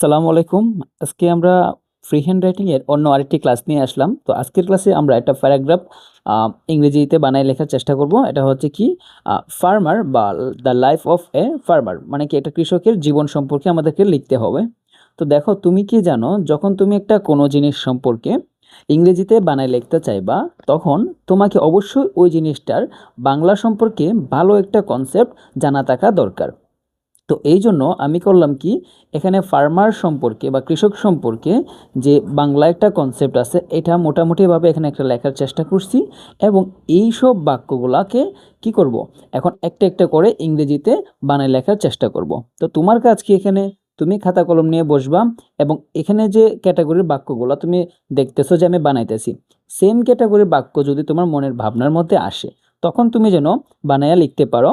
আসসালামু আলাইকুম। আজকে আমরা ফ্রি হ্যান্ড রাইটিং এর অন্য আরেকটি ক্লাস নিয়ে আসলাম। তো আজকের ক্লাসে আমরা একটা প্যারাগ্রাফ ইংরেজিতে বানায় লেখার চেষ্টা করব। এটা হচ্ছে কি ফার্মার বা the life of a farmer, মানে কি এটা কৃষকের জীবন সম্পর্কে আমাদেরকে লিখতে হবে। তো দেখো, তুমি কি জানো, যখন তুমি একটা কোনো জিনিস সম্পর্কে ইংরেজিতে বানায় লিখতে চাইবা, তখন তোমাকে অবশ্যই ওই জিনিসটার বাংলা সম্পর্কে ভালো একটা কনসেপ্ট জানা থাকা দরকার। তো এই জন্য আমি করলাম কি, এখানে ফার্মার সম্পর্কে বা কৃষক সম্পর্কে যে বাংলা একটা কনসেপ্ট আছে, এটা মোটামুটিভাবে এখানে একটা লেখার চেষ্টা করছি। এবং এই সব বাক্যগুলাকে কি করব, এখন একটা একটা করে ইংরেজিতে বানায় লেখার চেষ্টা করব। তো তোমার কাজ কি, এখানে তুমি খাতা কলম নিয়ে বসবা এবং এখানে যে ক্যাটাগরির বাক্যগুলো তুমি দেখতেছো যে আমি বানাইতেছি, সেম ক্যাটাগরির বাক্য যদি তোমার মনের ভাবনার মধ্যে আসে, তখন তুমি যেন বানায়া লিখতে পারো।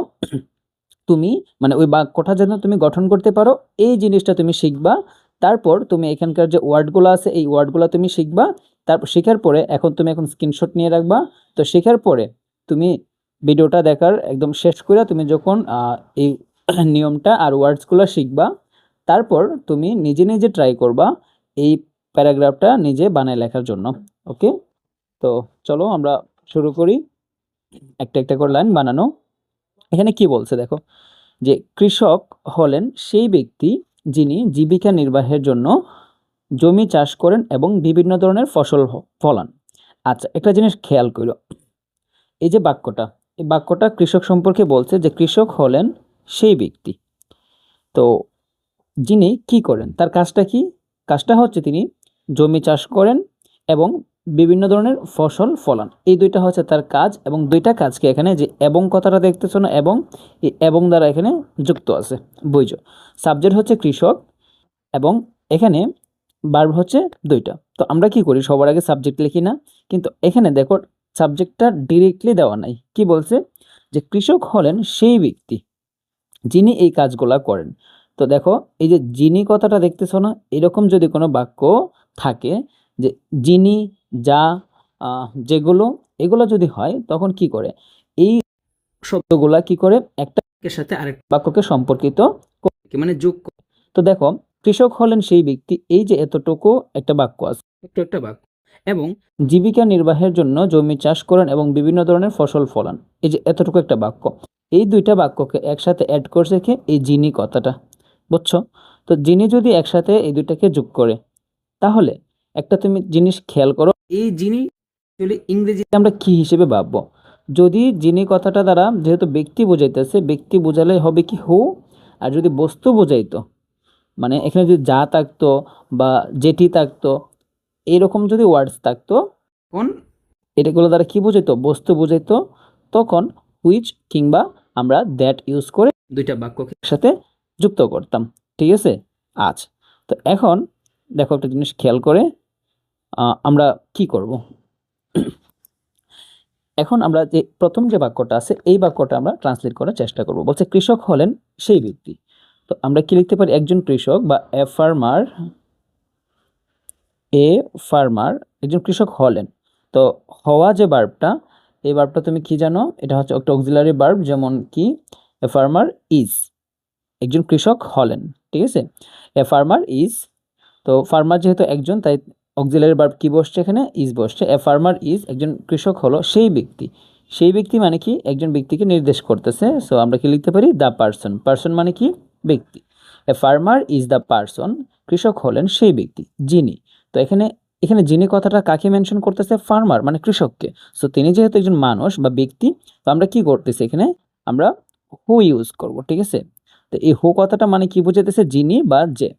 তুমি মানে ওই বাক্যটা যেন তুমি গঠন করতে পারো, এই জিনিসটা তুমি শিখবা। তারপর তুমি এখানকার যে ওয়ার্ডগুলো আছে, এই ওয়ার্ডগুলো তুমি শিখবা। তারপর শেখার পরে এখন স্ক্রিনশট নিয়ে রাখবা। তো শেখার পরে তুমি ভিডিওটা দেখার একদম শেষ করে তুমি যখন এই নিয়মটা আর ওয়ার্ডসগুলো শিখবা, তারপর তুমি নিজে নিজে ট্রাই করবা এই প্যারাগ্রাফটা নিজে বানায় লেখার জন্য। ওকে, তো চলো আমরা শুরু করি একটা একটা করে লাইন বানানো। এখানে কি বলছে দেখো, যে কৃষক হলেন সেই ব্যক্তি যিনি জীবিকা নির্বাহের জন্য জমি চাষ করেন এবং বিভিন্ন ধরনের ফসল ফলান। আচ্ছা, একটা জিনিস খেয়াল করো, এই যে বাক্যটা, এই বাক্যটা কৃষক সম্পর্কে বলছে, যে কৃষক হলেন সেই ব্যক্তি। তো যিনি কি করেন, তার কাজটা কি? কাজটা হচ্ছে তিনি জমি চাষ করেন এবং বিভিন্ন ধরনের ফসল ফলান। এই দুইটা হচ্ছে তার কাজ, এবং দুইটা কাজকে এখানে যে এবং কথাটা দেখতেছো না, এবং এই এবং দ্বারা এখানে যুক্ত আছে। বুঝছো, সাবজেক্ট হচ্ছে কৃষক এবং এখানে ভার্ব হচ্ছে দুইটা। তো আমরা কি করি, সবার আগে সাবজেক্ট লিখি না? কিন্তু এখানে দেখো, সাবজেক্টটা ডিরেক্টলি দেওয়া নাই। কি বলছে, যে কৃষক হলেন সেই ব্যক্তি যিনি এই কাজগুলা করেন। তো দেখো, এই যে যিনি কথাটা দেখতেছো না, এরকম যদি কোনো বাক্য থাকে, যে যিনি, যা, যেগুলো, এগুলো যদি হয়, তখন কি করে, এই শব্দগুলা কি করে একটা বাক্যের সাথে আরেকটা বাক্যকে সম্পর্কিত করে, মানে যোগ করে। তো দেখো, কৃষক হলেন সেই ব্যক্তি, এই যে এতটুকু একটা বাক্য আছে, ছোট্ট একটা বাক্য, এবং জীবিকা নির্বাহের জন্য জমি চাষ করেন এবং বিভিন্ন ধরনের ফসল ফলান, এই যে এতটুকু একটা বাক্য, এই দুইটা বাক্যকে একসাথে অ্যাড করছে কি, এই যিনি কথাটা। বুঝছো? তো যিনি যদি একসাথে এই দুইটাকে যোগ করে, তাহলে একটা তুমি জিনিস খেয়াল করো, এই যিনি ইংরেজিতে আমরা কি হিসেবে ভাববো? যদি যিনি কথাটা দ্বারা যেহেতু ব্যক্তি বোঝাইতেছে, ব্যক্তি বোঝালে হবে কি হু। আর যদি বস্তু বোঝাইতো, মানে এখানে যদি যা থাকতো বা যেটি থাকতো, এরকম যদি ওয়ার্ডস থাকতো, তখন এটাগুলো দ্বারা কি বোঝাইতো, বস্তু বোঝাইতো। তখন হুইচ কিংবা আমরা দ্যাট ইউজ করে দুইটা বাক্যকে একসাথে যুক্ত করতাম। ঠিক আছে? আচ্ছা, তো এখন দেখো একটা জিনিস খেয়াল করে আমরা কি করব। এখন আমরা যে প্রথম যে বাক্যটা আছে, এই বাক্যটা আমরা ট্রান্সলেট করার চেষ্টা করব। বলছে কৃষক হলেন সেই ব্যক্তি। তো আমরা কি লিখতে পারি, একজন কৃষক বা এ ফার্মার, এ ফার্মার একজন কৃষক হলেন। তো হওয়া যে ভার্বটা, এই ভার্বটা তুমি কি জানো, এটা হচ্ছে একটা অক্সিলারি ভার্ব, যেমন কি এ ফার্মার ইজ, একজন কৃষক হলেন। ঠিক আছে, এ ফার্মার ইজ। তো ফার্মার যেহেতু একজন, তাই অক্সিলারি ভার্ব কি বসছে, এখানে ইজ বসছে। এ ফার্মার ইজ, একজন কৃষক হলো সেই ব্যক্তি। সেই ব্যক্তি মানে কি, একজন ব্যক্তিকে নির্দেশ করতেছে। সো আমরা কি লিখতে পারি, দ্য পারসন। পারসন মানে কি, ব্যক্তি। A farmer is the person, কৃষক হলেন সেই ব্যক্তি যিনি। তো এখানে এখানে যিনি কথাটা কাকে মেনশন করতেছে, ফার্মার মানে কৃষককে। সো তিনি যেহেতু একজন মানুষ বা ব্যক্তি, তো আমরা কি করতেছি, এখানে আমরা হু ইউজ করব। ঠিক আছে, তো এই হু কথাটা মানে কি বোঝাতেছে, যিনি বা যে।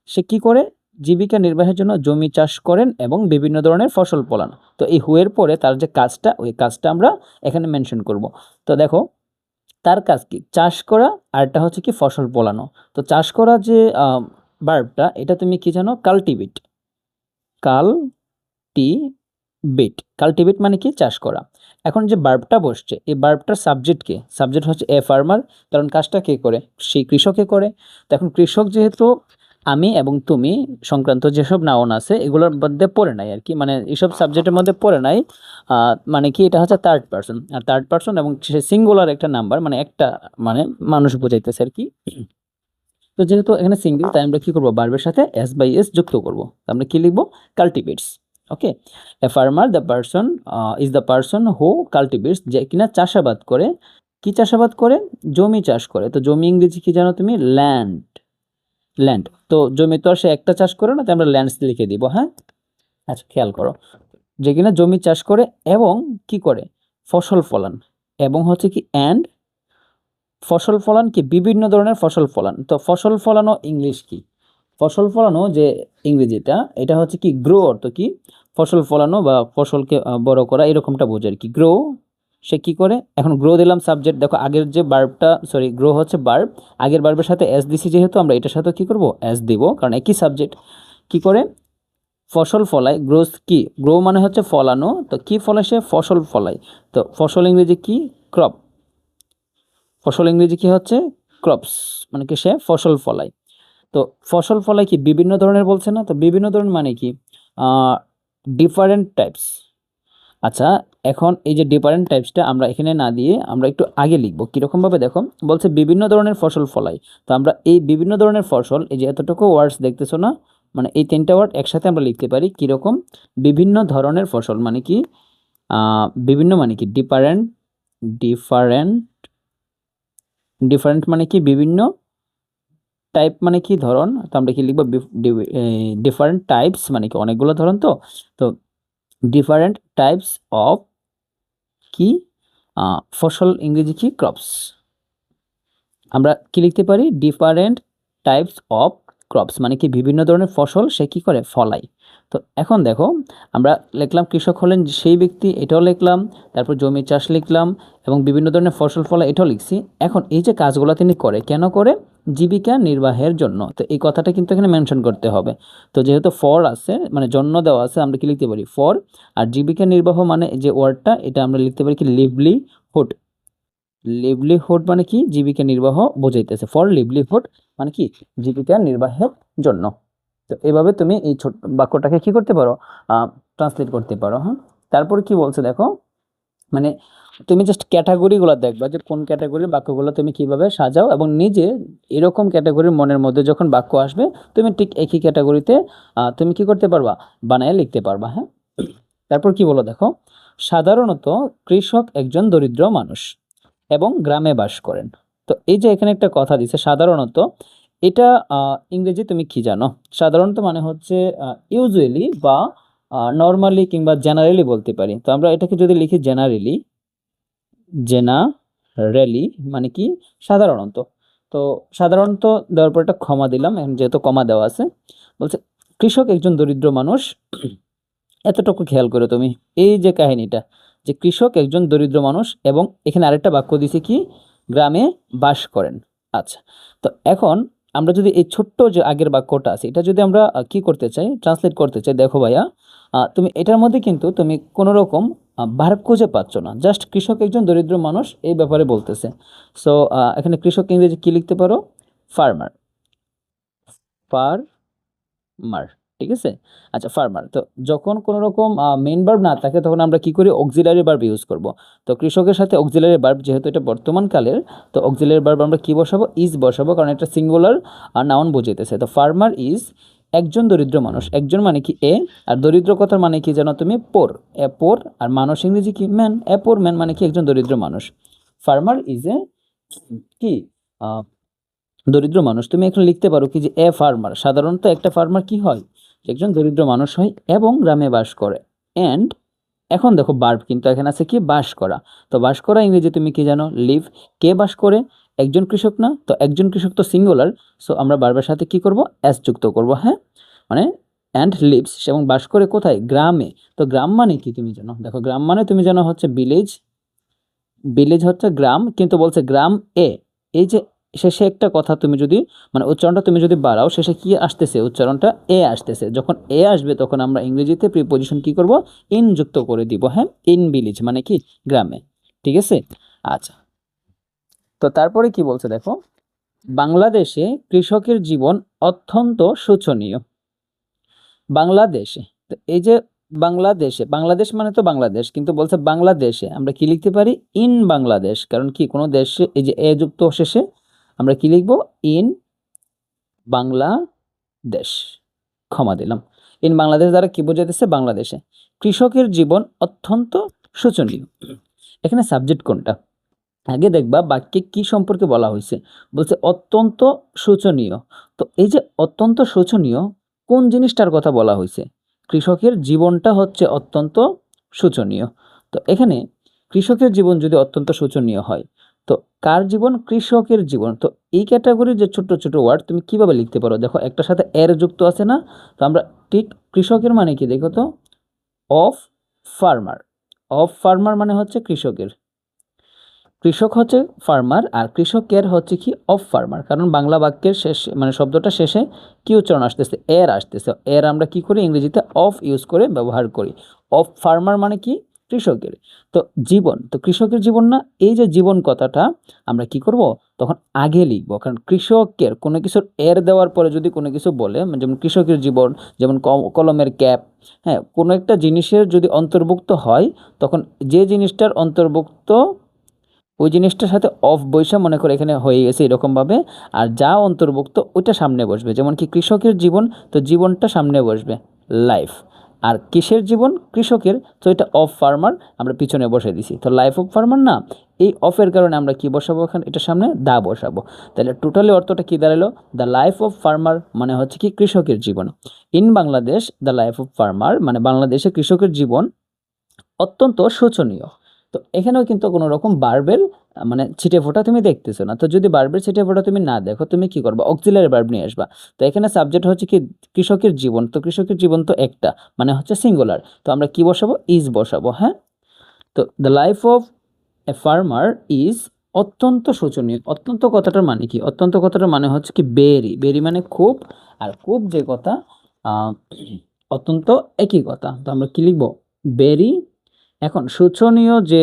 সে কি করে, জীবিকা নির্বাহের জন্য জমি চাষ করেন এবং বিভিন্ন ধরনের ফসল ফলান। তো এই হু এর পরে তার যে কাজটা, ওই কাজটা আমরা এখানে মেনশন করব। তো দেখো, তার কাজ কি, চাষ করা, আর একটা হচ্ছে কি ফসল ফলানো। তো চাষ করা যে ভার্বটা, এটা তুমি কি জানো, কাল্টিভেট। কাল্টিভেট মানে কি, চাষ করা। এখন যে ভার্বটা বসছে, এই ভার্বটার সাবজেক্ট কে, সাবজেক্ট হচ্ছে এ ফার্মার, কারণ কাজটা কে করে, সেই কৃষকে করে। তো এখন কৃষক যেহেতু আমি এবং তুমি সংক্রান্ত যেসব নাউন আছে, এগুলোর মধ্যে পড়ে নাই আর কি, মানে এইসব সাবজেক্টের মধ্যে পড়ে নাই। মানে কি, এটা হচ্ছে থার্ড পার্সন, আর থার্ড পার্সন এবং সে সিঙ্গুলার একটা নাম্বার, মানে একটা, মানে মানুষ বোঝাইতেছে আর কি। তো যেহেতু এখানে সিঙ্গেল, তাই আমরা কি করব, ভার্বের সাথে এস বাই এস যুক্ত করব। তো আমরা কি লিখব, cultivates. Okay, a farmer the person is the person who cultivates, যে কিনা চাষাবাদ করে। কি চাষাবাদ করে, জমি চাষ করে। তো জমি ইংরেজি কি জানো তুমি, ল্যান্ড। ল্যান্ড, তো জমি তো আর সে একটা চাষ করে না, তাই আমরা ল্যান্ডস লিখে দিব। হ্যাঁ, আচ্ছা খেয়াল করো, যে কিনা জমি চাষ করে এবং কি করে, ফসল ফলান। এবং হচ্ছে কি অ্যান্ড, ফসল ফলান কি, বিভিন্ন ধরনের ফসল ফলান। তো ফসল ফলানো ইংলিশ কি, ফসল ফলানো যে ইংরেজিটা, এটা হচ্ছে কি গ্রো, অর্থ কি ফসল ফলানো বা ফসলকে বড় করা, এরকমটা বোঝায় আর কি। গ্রো, সে কি করে, এখন গ্রো দিলাম সাবজেক্ট। দেখো আগের যে বার্বটা, সরি গ্রো হচ্ছে বার্ব, আগের বার্বের সাথে এস দিছি যেহেতু, আমরা এটার সাথে কি করব, এস দিব, কারণ একই সাবজেক্ট। কি করে, ফসল ফলায়। গ্রোস কি, গ্রো মানে হচ্ছে ফলানো, তো কি ফলায় সে, ফসল ফলায়। তো ফসল ইংরেজি কি, ক্রপ। ফসল ইংরেজি কি হচ্ছে, ক্রপস, মানে কি সে ফসল ফলায়। তো ফসল ফলায় কি বিভিন্ন ধরনের বলছে না, তো বিভিন্ন ধরনের মানে কি, ডিফারেন্ট টাইপস। আচ্ছা, এখন এই যে ডিফারেন্ট টাইপসটা আমরা এখানে না দিয়ে আমরা একটু আগে লিখবো। কীরকমভাবে দেখো, বলছে বিভিন্ন ধরনের ফসল ফলায়। তো আমরা এই বিভিন্ন ধরনের ফসল, এই যে এতটুকু ওয়ার্ডস দেখতেছো না, মানে এই তিনটা ওয়ার্ড একসাথে আমরা লিখতে পারি কীরকম, বিভিন্ন ধরনের ফসল মানে কি, বিভিন্ন মানে কি, ডিফারেন্ট। ডিফারেন্ট, ডিফারেন্ট মানে কি বিভিন্ন, টাইপ মানে কি ধরন, তো আমরা কি লিখবো, ডিফারেন্ট টাইপস মানে কি অনেকগুলো ধরন। তো তো ডিফারেন্ট টাইপস অফ কি, ফসল ইংরেজি কি, ক্রপস। আমরা কি লিখতে পারি, ডিফারেন্ট টাইপস অফ ক্রপস মানে কি বিভিন্ন ধরনের ফসল সে কি করে, ফলায়। তো এখন দেখো, আমরা লিখলাম কৃষক হলেন সেই ব্যক্তি, এটাও লিখলাম। তারপর জমি চাষ লিখলাম, এবং বিভিন্ন ধরনের ফসল ফলায়, এটাও লিখছি। এখন এই যে কাজগুলো তিনি করে, কেন করে, জীবিকা নির্বাহের জন্য। তো এই কথাটা কিন্তু এখানে মেনশন করতে হবে। তো যেহেতু ফর আছে, মানে জন্য দেওয়া আছে, আমরা কি লিখতে পারি, ফর। আর জীবিকা নির্বাহ মানে যে ওয়ার্ডটা, এটা আমরা লিখতে পারি কি, লিভলিহুড। লিভলিহুড মানে কি, জীবিকা নির্বাহ বোঝাইতেছে। ফর লিভলিহুড মানে কি, জীবিকা নির্বাহের জন্য। তো এভাবে তুমি এই ছোট বাক্যটাকে কি করতে পারো, ট্রান্সলেট করতে পারো। হ্যাঁ, তারপর কি বলছে দেখো, মানে তুমি জাস্ট ক্যাটাগরিগুলো দেখবা, যে কোন ক্যাটাগরির বাক্যগুলো তুমি কিভাবে সাজাও, এবং নিজে এরকম ক্যাটাগরির মনের মধ্যে যখন বাক্য আসবে, তুমি ঠিক একই ক্যাটাগরিতে তুমি কি করতে পারবা, বানায় লিখতে পারবা। হ্যাঁ, তারপর কি বলো দেখো, সাধারণত কৃষক একজন দরিদ্র মানুষ এবং গ্রামে বাস করেন। তো এই যে এখানে একটা কথা দিছে সাধারণত, এটা ইংরেজি তুমি কি জানো, সাধারণত মানে হচ্ছে ইউজুয়ালি বা নর্মালি কিংবা জেনারেলি বলতে পারি। তো আমরা এটাকে যদি লিখি জেনারেলি, জেনারেলি মানে কি, সাধারণত। তো সাধারণত দেওয়ার পর একটা ক্ষমা দিলাম, এখন যেহেতু কমা দেওয়া আছে, বলছে কৃষক একজন দরিদ্র মানুষ। এতটুকু খেয়াল করো তুমি, এই যে কাহিনীটা, যে কৃষক একজন দরিদ্র মানুষ, এবং এখানে আরেকটা বাক্য দিছে কি, গ্রামে বাস করেন। আচ্ছা, তো এখন আমরা যদি এই ছোট্ট যে আগের বাক্যটা আছে, এটা যদি আমরা কি করতে চাই, ট্রান্সলেট করতে চাই, দেখো ভাইয়া, তুমি এটার মধ্যে কিন্তু তুমি কোনো রকম ভার্ব খুঁজে পাচ্ছ না, জাস্ট কৃষক একজন দরিদ্র মানুষ এই ব্যাপারে বলতেছে। সো এখানে কৃষক ইংরেজি কি লিখতে পারো, ফার্মার। ফার্মার, ঠিক আছে। আচ্ছা, ফার্মার। তো যখন কোনো রকম মেইন ভার্ব না থাকে, তখন আমরা কি করি, অক্সিলারি ভার্ব ইউজ করব। তো কৃষকের সাথে অক্সিলারি ভার্ব, যেহেতু এটা বর্তমান কালের, তো অক্সিলারি ভার্ব আমরা কি বসাবো, ইজ বসাবো, কারণ এটা সিঙ্গুলার নাউন বোঝাইতেছে। তো ফার্মার ইজ একজন দরিদ্র মানুষ, একজন মানে কি এ, আর দরিদ্র কথার মানে কি জানো তুমি, পোর। এ পোর, আর মানুষ ইংরেজি কি, ম্যান। এ পোর ম্যান মানে কি, একজন দরিদ্র মানুষ। ফার্মার ইজ এ কি, দরিদ্র মানুষ। তুমি এখন লিখতে পারো কি, যে এ ফার্মার, সাধারণত একটা ফার্মার কি হয়, একজন দরিদ্র মানুষ হয় এবং গ্রামে বাস করে। অ্যান্ড এখন দেখো ভার্ব কিন্তু এখানে আছে কি, বাস করা। তো বাস করা ইংরেজি তুমি কি জানো, লিভ। কে বাস করে, একজন কৃষক না, তো একজন কৃষক তো সিঙ্গুলার, সো আমরা ভার্বের সাথে কি করব, এস যুক্ত করব। হ্যাঁ, মানে অ্যান্ড লিভস, এবং বাস করে কোথায়, গ্রামে। তো গ্রাম মানে কি তুমি জানো, দেখো গ্রাম মানে তুমি জানো হচ্ছে ভিলেজ। ভিলেজ হচ্ছে গ্রাম, কিন্তু বলছে গ্রাম এ। এই যে শেষে একটা কথা তুমি যদি, মানে উচ্চারণটা তুমি যদি বাড়াও, শেষে কি আসতেছে, উচ্চারণটা এ আসতেছে। যখন এ আসবে, তখন আমরা ইংরেজিতে প্রিপোজিশন কি করব, ইন যুক্ত করে দিব। হ্যাঁ, ইন ভিলেজ মানে কি, গ্রামে। ঠিক আছে। আচ্ছা, তো তারপরে কি বলছে দেখো, বাংলাদেশে কৃষকের জীবন অত্যন্ত শোচনীয়। বাংলাদেশে, তো এই যে বাংলাদেশে, বাংলাদেশ মানে তো বাংলাদেশ, কিন্তু বলছে বাংলাদেশে, আমরা কি লিখতে পারি, ইন বাংলাদেশ, কারণ কি কোনো দেশে এই যে এ যুক্ত শেষে আমরা কি লিখবো, ইন বাংলাদেশ, ক্ষমা দিলাম, ইন বাংলাদেশ দ্বারা কি বোঝাইতেছে? বাংলাদেশে কৃষকের জীবন অত্যন্ত শোচনীয়। এখানে সাবজেক্ট কোনটা? আগে দেখবা বাক্যে কি সম্পর্কে বলা হয়েছে, বলছে অত্যন্ত শোচনীয়। তো এই যে অত্যন্ত শোচনীয়, কোন জিনিসটার কথা বলা হয়েছে? কৃষকের জীবনটা হচ্ছে অত্যন্ত শোচনীয়। তো এখানে কৃষকের জীবন যদি অত্যন্ত শোচনীয় হয়, তো কার জীবন? কৃষকের জীবন। তো এই ক্যাটাগরির যে ছোট ছোট ওয়ার্ড তুমি কিভাবে লিখতে পারো? দেখো একটার সাথে এর যুক্ত আছে না? তো আমরা ঠিক কৃষকের মানে কি দেখো তো, অফ ফার্মার। অফ ফার্মার মানে হচ্ছে কৃষকের, কৃষক হচ্ছে ফার্মার, আর কৃষকের হচ্ছে কি? Of farmer. কারণ বাংলা বাক্যের শেষ মানে শব্দটা শেষে কি উচ্চারণ আসতেছে? এর আসতেছে। এর আমরা কি করি? ইংরেজিতে অফ ইউজ করে ব্যবহার করি। অফ ফার্মার মানে কি? কৃষকের। তো জীবন, তো কৃষকের জীবন না, এই যে জীবন কথাটা আমরা কি করব? তখন আগে লিখবো, কারণ কৃষকের কোনো কিছুর এর দেওয়ার পরে যদি কোনো কিছু বলে, যেমন কৃষকের জীবন, যেমন কলমের ক্যাপ, হ্যাঁ, কোনো একটা জিনিসের যদি অন্তর্ভুক্ত হয়, তখন যে জিনিসটার অন্তর্ভুক্ত ওই জিনিসটার সাথে অফ বৈশা মনে করে এখানে হয়ে গেছে এরকমভাবে, আর যা অন্তর্ভুক্ত ওইটা সামনে বসবে। যেমন কি কৃষকের জীবন, তো জীবনটা সামনে বসবে লাইফ। আর কিসের জীবন? কৃষকের, তো এটা অফ ফার্মার আমরা পিছনে বসে দিছি। তো লাইফ অফ ফার্মার না, এই অফের কারণে আমরা কি বসাবো? এখানে এটার সামনে দা বসাবো। তাহলে টোটালি অর্থটা কি দাঁড়ালো? দ্য লাইফ অফ ফার্মার মানে হচ্ছে কি? কৃষকের জীবন। In Bangladesh the life of farmer মানে বাংলাদেশে কৃষকের জীবন অত্যন্ত শোচনীয়। তো এখানেও কিন্তু কোনো রকম বার্বের মানে ছিটে ফোঁটা তুমি দেখতেছো না। তো যদি বার্বের ছিটে ফোঁটা তুমি না দেখো, তুমি কি করবা? অক্সিলারি ভার্ব নিয়ে আসবা। তো এখানে সাবজেক্ট হচ্ছে কি? কৃষকের জীবন। তো কৃষকের জীবন তো একটা, মানে হচ্ছে সিঙ্গুলার। তো আমরা কি বসাবো? ইজ বসাবো। হ্যাঁ, তো the life of a farmer is অত্যন্ত শোচনীয়। অত্যন্ত কথাটার মানে কি? অত্যন্ত কথাটার মানে হচ্ছে কি? বেরি। বেরি মানে খুব, আর খুব যে কথা, আহ, অত্যন্ত একই কথা। তো আমরা কি লিখবো? বেরি। এখন শোচনীয় যে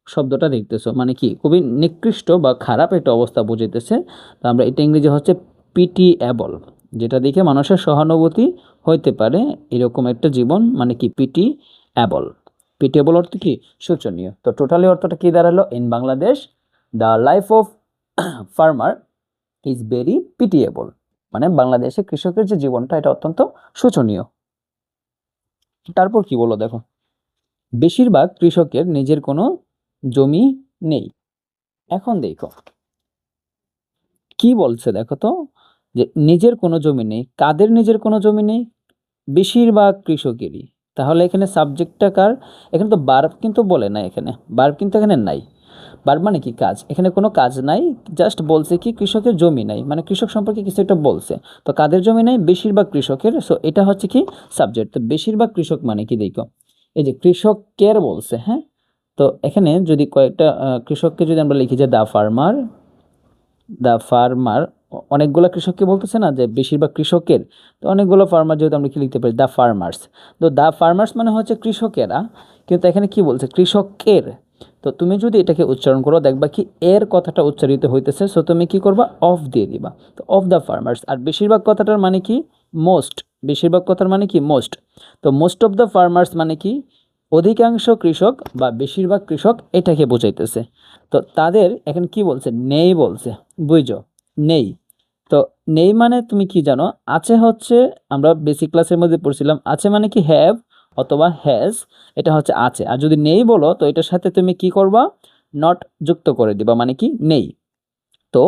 শব্দটা দেখতেছো মানে কি? খুবই নিকৃষ্ট বা খারাপ একটা অবস্থা বুঝাইতেছে। তো আমরা এটা ইংরেজি হচ্ছে পিটিএবল, যেটা দেখে মানুষের সহানুভূতি হইতে পারে এরকম একটা জীবন, মানে কি? পিটিএবল। পিটিএবল অর্থ কি? শোচনীয়। তো টোটালি অর্থটা কি দাঁড়ালো? In Bangladesh the life of farmer is very pitiable, মানে বাংলাদেশে কৃষকের যে জীবনটা এটা অত্যন্ত শোচনীয়। তারপর কি বলো দেখো, বেশিরভাগ কৃষকের নিজের কোনো জমি নেই। এখন দেখো কি বলছে দেখো তো, যে নিজের কোনো জমি নেই। কাদের নিজের কোনো জমি নেই? বেশিরভাগ কৃষকেরই। তাহলে এখানে সাবজেক্টটা কার? এখানে তো বার্ব কিন্তু বলে না, এখানে বার্ব কিন্তু এখানে নাই। বার্ব মানে কি? কাজ। এখানে কোনো কাজ নাই, জাস্ট বলছে কি? কৃষকের জমি নাই, মানে কৃষক সম্পর্কে কিছু একটা বলছে। তো কাদের জমি নাই? বেশিরভাগ কৃষকের। সো এটা হচ্ছে কি? সাবজেক্ট। তো বেশিরভাগ কৃষক মানে কি দেখো, এই যে কৃষকের বলছে, হ্যাঁ। তো এখানে যদি কয়েকটা কৃষককে যদি আমরা লিখি যে দ্য ফার্মার, দ্য ফার্মার, অনেকগুলো কৃষককে বলতেছে না যে বেশিরভাগ কৃষকের। তো অনেকগুলো ফার্মার যেহেতু আমরা কি লিখতে পারি? The farmers. তো দ্য ফার্মার্স মানে হচ্ছে কৃষকেরা, কিন্তু এখানে কি বলছে? কৃষকের। তো তুমি যদি এটাকে উচ্চারণ করো দেখবা কি এর কথাটা উচ্চারিত হইতেছে, সো তুমি কি করবা? অফ দিয়ে দিবা। তো অফ দ্য ফার্মার্স। আর বেশিরভাগ কথাটার মানে কি? মোস্ট। বেশিরভাগ কথার মানে কি? মোস্ট। তো মোস্ট অফ দ্য ফার্মার্স মানে কি? অধিকাংশ কৃষক বা বেশিরভাগ কৃষক, এটাকে বোঝাইতেছে। তো তাদের এখানে কি বলছে? নেই বলছে। বুঝছো? নেই। তো নেই মানে তুমি কি জানো? আছে হচ্ছে, আমরা বেসিক ক্লাসের মধ্যে পড়ছিলাম, আছে মানে কি? হ্যাভ অথবা হ্যাজ, এটা হচ্ছে আছে। আর যদি নেই বলো, তো এটার সাথে তুমি কি করবা? নট যুক্ত করে দিবা, মানে কি? নেই। তো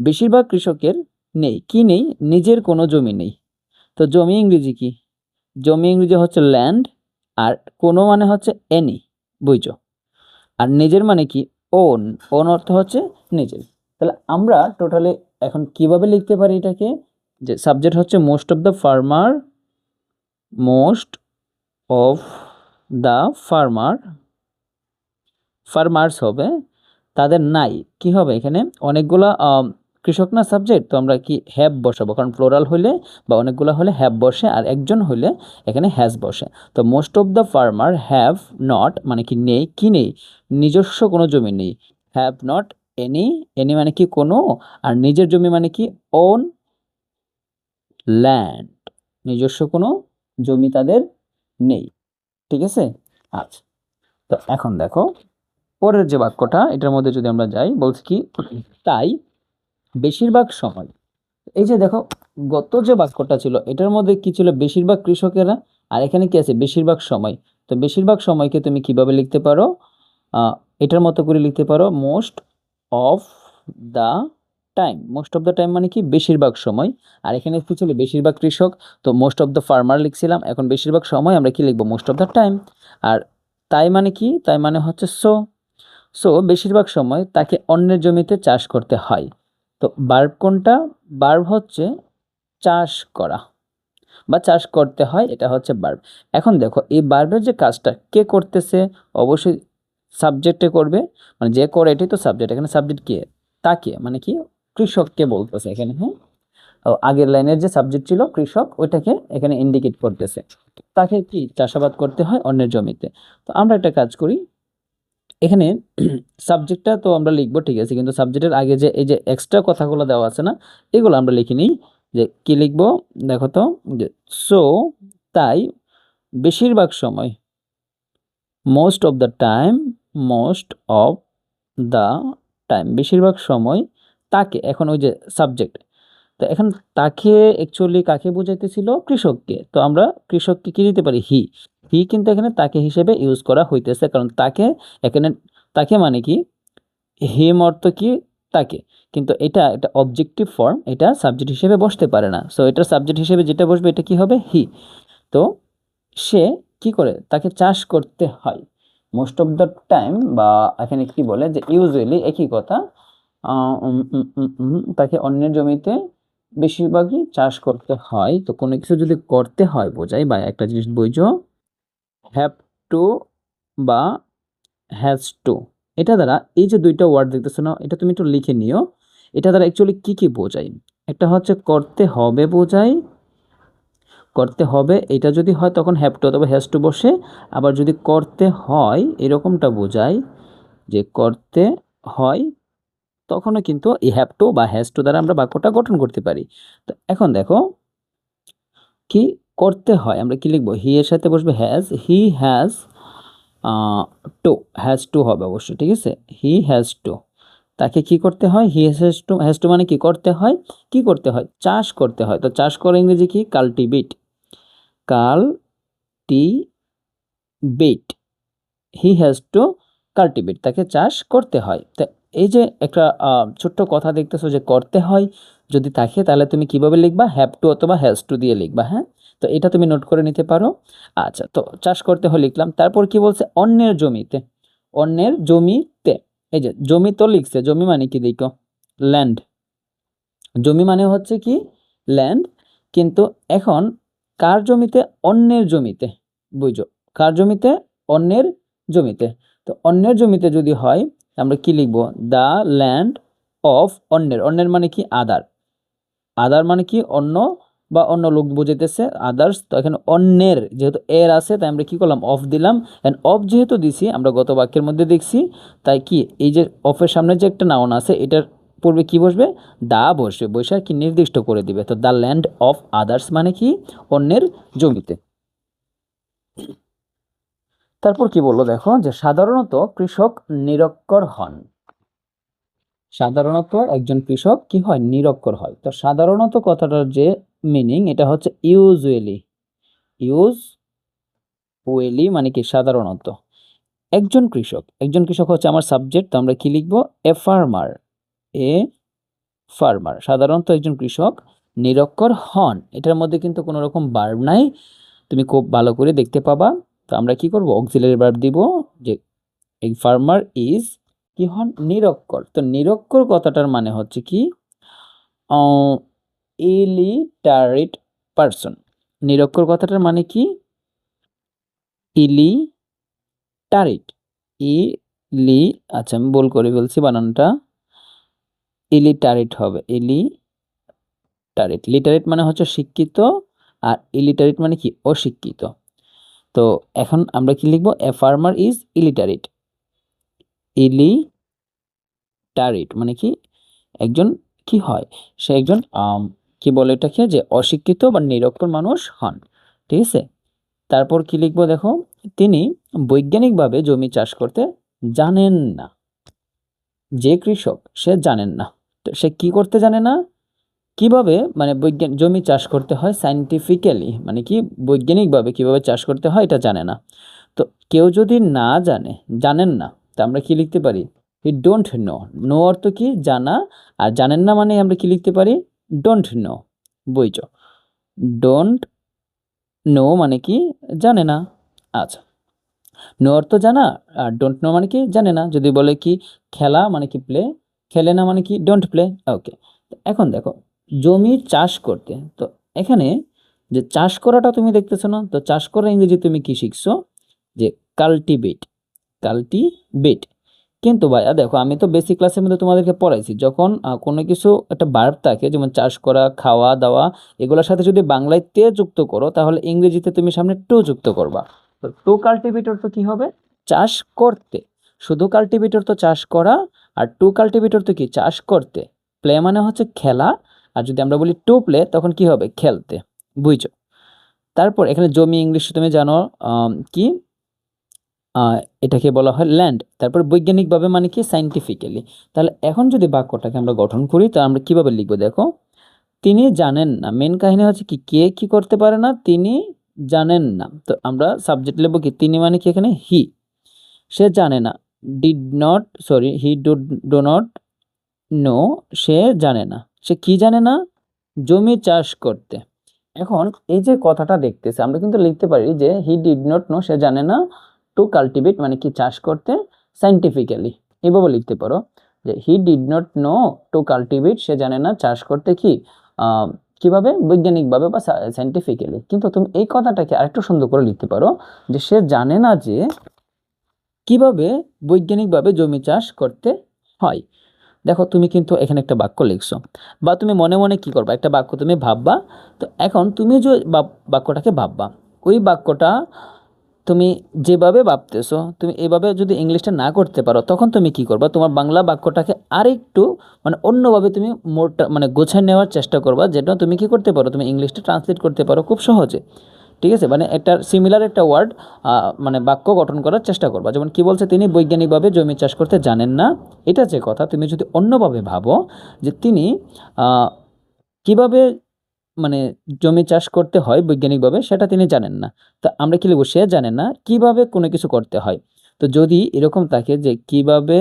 বেশিরভাগ কৃষকের নেই কি? নেই, নিজের কোনো জমি নেই। তো জমি ইংরেজি কি? জমি ইংরেজি হচ্ছে ল্যান্ড, আর কোনো মানে হচ্ছে এনি। বুঝছো? আর নিজের মানে কি? ওন। ওন অর্থ হচ্ছে নিজের। তাহলে আমরা টোটালি এখন কিভাবে লিখতে পারি এটাকে? যে সাবজেক্ট হচ্ছে most of the farmer, most of the farmer, farmers হবে, তাদের নাই। কি হবে এখানে? অনেকগুলা কৃষক না সাবজেক্ট, তো আমরা কি? হ্যাভ বসাবো, কারণ প্লোরাল হলে বা অনেকগুলা হলে হ্যাভ বসে, আর একজন হলে এখানে হ্যাজ বসে। তো most of the farmer have not মানে কি? নেই কি? নেই, নিজস্ব কোনো জমি নেই। হ্যাভ নট এনি, এনি মানে কি? কোনো, আর নিজের জমি মানে কি? ওন ল্যান্ড, নিজস্ব কোনো জমি তাদের নেই। ঠিক আছে? আচ্ছা, তো এখন দেখো পরের যে বাক্যটা, এটার মধ্যে যদি আমরা যাই, বলছি কি? তাই বেশিরভাগ সময়, এই যে দেখো, গত যে বাক্যটা ছিল এটার মধ্যে কি ছিল, বেশিরভাগ কৃষকেরা, আর এখানে কি আছে, বেশিরভাগ সময়। তো বেশিরভাগ সময়কে তুমি কিভাবে লিখতে পারো, আহ, এটার মতো করে লিখতে পারো, most of the time. Most of the time মানে কি, বেশিরভাগ সময়। আর এখানে কি ছিল, বেশিরভাগ কৃষক, তো মোস্ট অফ দ্য ফার্মার লিখছিলাম। এখন বেশিরভাগ সময় আমরা কি লিখবো, মোস্ট অফ দ্য টাইম। আর তাই মানে কি, তাই মানে হচ্ছে সো। সো বেশিরভাগ সময় তাকে অন্যের জমিতে চাষ করতে হয়। তো বার্ব কোনটা, বার্ব হচ্ছে চাষ করা বা চাষ করতে হয়, এটা হচ্ছে বার্ব। এখন দেখো এই বার্বের যে কাজটা কে করতেছে, অবশ্যই সাবজেক্টে করবে, মানে যে করে এটাই তো সাবজেক্ট। এখানে সাবজেক্ট কে, তাকে মানে কি, কৃষককে বলতেছে এখানে। হ্যাঁ, ও আগের লাইনের যে সাবজেক্ট ছিল কৃষক, ওইটাকে এখানে ইন্ডিকেট করতেছে। তাকে কি চাষাবাদ করতে হয় অন্যের জমিতে। তো আমরা একটা কাজ করি, এখানে সাবজেক্টটা তো আমরা লিখবো, ঠিক আছে, কিন্তু সাবজেক্টের আগে যে এই যে এক্সট্রা কথাগুলো দেওয়া আছে না, এগুলো আমরা লিখে নিই। যে কি লিখবো, দেখো তো, যে সো, তাই, বেশিরভাগ সময়, most of the time, most of the time, বেশিরভাগ সময় তাকে, এখন ওই যে সাবজেক্ট, তো এখন তাকে অ্যাকচুয়ালি কাকে বোঝাইতেছিল, কৃষককে। তো আমরা কৃষককে কি দিতে পারি, হি। হি কিন্তু এখানে তাকে হিসেবে ইউজ করা হইতেছে, কারণ তাকে এখানে, তাকে মানে কি, হিম অর্থ কি, তাকে। কিন্তু এটা একটা অবজেক্টিভ ফর্ম, এটা সাবজেক্ট হিসেবে বসতে পারে না। সো এটা সাবজেক্ট হিসেবে যেটা বসবে এটা কি হবে, হি। তো সে কি করে, তাকে চাষ করতে হয় মোস্ট অফ দ্য টাইম, বা এখানে কি বলে যে ইউজুয়ালি, একই কথা। তাকে অন্যের জমিতে বেশিরভাগই চাষ করতে হয়। তো কোনো কিছু যদি করতে হয় বোঝায়, বা একটা জিনিস বুঝো, হ্যাভ টু বা হ্যাজ টু, এটা দ্বারা এই যে দুইটা ওয়ার্ড দেখতেছো না, এটা তুমি একটু লিখে নিও। এটা দ্বারা অ্যাকচুয়ালি কি কি বোঝায়, একটা হচ্ছে করতে হবে বোঝায়, করতে হবে এটা যদি হয় তখন হ্যাভ টু অথবা হ্যাজ টু বসে। আবার যদি করতে হয় এরকমটা বোঝায়, যে করতে হয়, তখনও কিন্তু এই হ্যাভ টু বা হ্যাজ টু দ্বারা আমরা বাক্যটা গঠন করতে পারি। তো এখন দেখো, কি করতে হয় আমরা কি লিখবো, হি এর সাথে বসবে has, he has to, has to হবে অবশ্যই, ঠিক আছে, হি হ্যাজ টু। তাকে কি করতে হয়, হি হ্যাজ টু মানে কি করতে হয়, কি করতে হয়, চাষ করতে হয়। তো চাষ করা ইংরেজি কি, cultivate, cultivate, he has to cultivate, তাকে চাষ করতে হয়। তা এই যে একটা ছোট্ট কথা দেখতেছো যে করতে হয় যদি থাকে, তাহলে তুমি কিভাবে লিখবা, হ্যাভ টু অথবা হ্যাজ টু দিয়ে লিখবা। হ্যাঁ, তো এটা তুমি নোট করে নিতে পারো। আচ্ছা, তো চাষ করতে হয় লিখলাম। তারপর কি বলছে, অন্যের জমিতে, অন্যের জমিতে, এই যে জমি তো লিখছে, জমি মানে কি দেখো, ল্যান্ড। জমি মানে হচ্ছে কি, ল্যান্ড। কিন্তু এখন কার জমিতে, অন্যের জমিতে, বুঝো, কার জমিতে, অন্যের জমিতে। তো অন্যের জমিতে যদি হয় আমরা কি লিখবো, দ্য ল্যান্ড অফ, অন্যের, অন্যের মানে কি, আদার। আদার মানে কি, অন্য বা অন্য লোক বোঝাইতেছে, আদার্স। তো এখানে অন্যের যেহেতু এর আছে, তাই আমরা কি করলাম, অফ দিলাম। এন্ড অফ যেহেতু দিছি আমরা গত বাক্যের মধ্যে দেখছি, তাই কি এই যে অফের সামনে যে একটা নাউন আছে, এটার পূর্বে কি বসবে, দা বসবে, বসে কি নির্দিষ্ট করে দিবে। তো দ্য ল্যান্ড অফ আদার্স মানে কি, অন্যের জমিতে। তারপর কি বললো দেখো, যে সাধারণত কৃষক নিরক্ষর হন। সাধারণত একজন কৃষক কি হয়, নিরক্ষর হয়। তো সাধারণত কথাটার যে মিনিং, এটা হচ্ছে ইউজুয়ালি। ইউজুয়ালি মানে কি, সাধারণত। একজন কৃষক, একজন কৃষক হচ্ছে আমার সাবজেক্ট, তো আমরা কি লিখবো, এ ফার্মার, এ ফার্মার। সাধারণত একজন কৃষক নিরক্ষর হন, এটার মধ্যে কিন্তু কোনো রকম ভার্ব নাই, তুমি খুব ভালো করে দেখতে পাবা। তো আমরা কি করব, অক্সিলারি ভার্ব দিব, যে এই ফার্মার ইজ কি হন, নিরক্ষর। তো নিরক্ষর কথাটার মানে হচ্ছে কি, ইলিটারেট পারসন। নিরক্ষর কথাটার মানে কি, ইলিটারেট, ইলি, আচ্ছা আমি ভুল করে বলছি বানানটা, ইলিটারেট হবে, ইলিটারেট। লিটারেট মানে হচ্ছে শিক্ষিত, আর ইলিটারেট মানে কি, অশিক্ষিত। তো এখন আমরা কি লিখবো, a farmer is illiterate. Illiterate মানে কি, একজন কি হয়, সে একজন কি বলে এটাকে, যে অশিক্ষিত বা নিরক্ষর মানুষ হন, ঠিক আছে। তারপর কি লিখবো দেখো, তিনি বৈজ্ঞানিকভাবে জমি চাষ করতে জানেন না। যে কৃষক সে জানেন না, তো সে কি করতে জানে না, কিভাবে মানে জমি চাষ করতে হয় সায়েন্টিফিক্যালি, মানে কি বৈজ্ঞানিকভাবে কিভাবে চাষ করতে হয় এটা জানে না। তো কেউ যদি না জানেন না, তা আমরা কি লিখতে পারি? হি ডোন্ট নো। নো অর্থ কি? জানা। আর জানেন না মানে আমরা কি লিখতে পারি? Don't know. বুঝছো? ডোন্ট নো মানে কি? জানে না। আচ্ছা, নো অর্থ জানা, আর ডোন্ট নো মানে কি? জানে না। যদি বলে কি খেলা মানে কি প্লে, খেলে না মানে কি? Don't play. ওকে, এখন দেখো জমি চাষ করতে, তো এখানে যে চাষ করাটা তুমি দেখতেছো না, তো চাষ করা ইংরেজি তুমি কি শিখছো? যে কাল্টিভেট। কাল্টিভেট। কিন্তু ভাইয়া দেখো, আমি তো বেসিক ক্লাসের মধ্যে তোমাদেরকে পড়াইছি, যখন কোনো কিছু একটা ভার্ব থাকে, যেমন চাষ করা, খাওয়া দাওয়া, এগুলোর সাথে যদি বাংলায় তে যুক্ত করো, তাহলে ইংরেজিতে তুমি সামনে টু যুক্ত করবা। তো টু কাল্টিভেটর তো কি হবে? চাষ করতে। শুধু কাল্টিভেটর তো চাষ করা, আর টু কাল্টিভেটর তো কি? চাষ করতে। প্লে মানে হচ্ছে খেলা, আর যদি আমরা বলি টু প্লে তখন কি হবে? খেলতে। বুঝছো? তারপর এখানে জমি ইংলিশ তুমি জানো কি? আহ, এটাকে বলা হয় ল্যান্ড। তারপর বৈজ্ঞানিকভাবে মানে কি? সাইন্টিফিক্যালি। তাহলে এখন যদি বাক্যটাকে আমরা গঠন করি, তো আমরা কিভাবে লিখবো দেখো। তিনি জানেন না, মেন কাহিনী হচ্ছে কি, কে কি করতে পারে না? তিনি জানেন না। তো আমরা সাবজেক্ট লিখবো কি? তিনি মানে কি এখানে হি। সে জানে না, did not, sorry, he do not know. সে জানে না। সে কি জানে না? জমি চাষ করতে। এখন এই যে কথাটা দেখতেছে, আমরা কিন্তু লিখতে পারি যে হি ডিড নট নো, সে জানে না, টু কাল্টিভেট মানে কি? চাষ করতে, সাইন্টিফিক্যালি। এভাবে লিখতে পারো যে he did not know to cultivate, সে জানে না চাষ করতে কি কিভাবে? বৈজ্ঞানিকভাবে বা সাইন্টিফিক্যালি। কিন্তু তুমি এই কথাটাকে আরেকটু সুন্দর করে লিখতে পারো যে সে জানে না যে কিভাবে বৈজ্ঞানিকভাবে জমি চাষ করতে হয়। দেখো তুমি কিন্তু এখানে একটা বাক্য লিখছো, বা তুমি মনে মনে কি করবা? একটা বাক্য তুমি ভাববা। তো এখন তুমি যে বাক্যটাকে ভাববা, ওই বাক্যটা তুমি যেভাবে ভাবতেছো, তুমি এভাবে যদি ইংলিশটা না করতে পারো, তখন তুমি কি করবা? তোমার বাংলা বাক্যটাকে আরেকটু মানে অন্যভাবে তুমি মোড়টা মানে গোছায় নেওয়ার চেষ্টা করবা, যেটা তুমি কি করতে পারো? তুমি ইংলিশটা ট্রান্সলেট করতে পারো খুব সহজে। ঠিক আছে, মানে একটা সিমিলার একটা ওয়ার্ড মানে বাক্য গঠন করার চেষ্টা করবা। যেমন কি বলছে? তিনি বৈজ্ঞানিকভাবে জমি চাষ করতে জানেন না। এটা যে কথা, তুমি যদি অন্যভাবে ভাবো যে তিনি কিভাবে মানে জমি চাষ করতে হয় বৈজ্ঞানিকভাবে, সেটা তিনি জানেন না। তা আমরা কি লিখবো? সে জানে না কিভাবে কোনো কিছু করতে হয়। তো যদি এরকম থাকে যে কিভাবে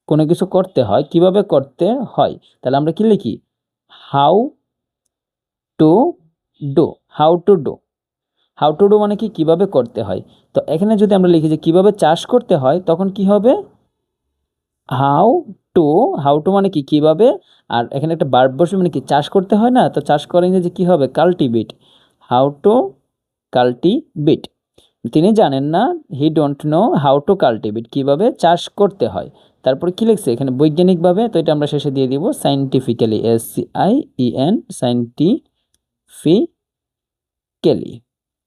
কোনো কিছু করতে হয়, কিভাবে করতে হয়, তাহলে আমরা কি লিখি? How to do. How to do. How to do মানে কি? কিভাবে করতে হয়। তো এখানে যদি আমরা লিখি যে কিভাবে চাষ করতে হয়, তখন কি হবে? How to. হাউ টু মানে কি? কিভাবে। আর এখানে একটা ভার্ব বসবে, মানে কি? চাষ করতে হয় না, তো চাষ করা ইংরেজি কি হবে? কাল্টিভেট। How to cultivate. তিনি জানেন না, হি don't know how to cultivate, কিভাবে চাষ করতে হয়। তারপর কি লিখছে এখানে? বৈজ্ঞানিকভাবে। তো এটা আমরা শেষে দিয়ে দিব সাইন্টিফিক্যালি, SCIEN, সাইন্টিফিক্যালি।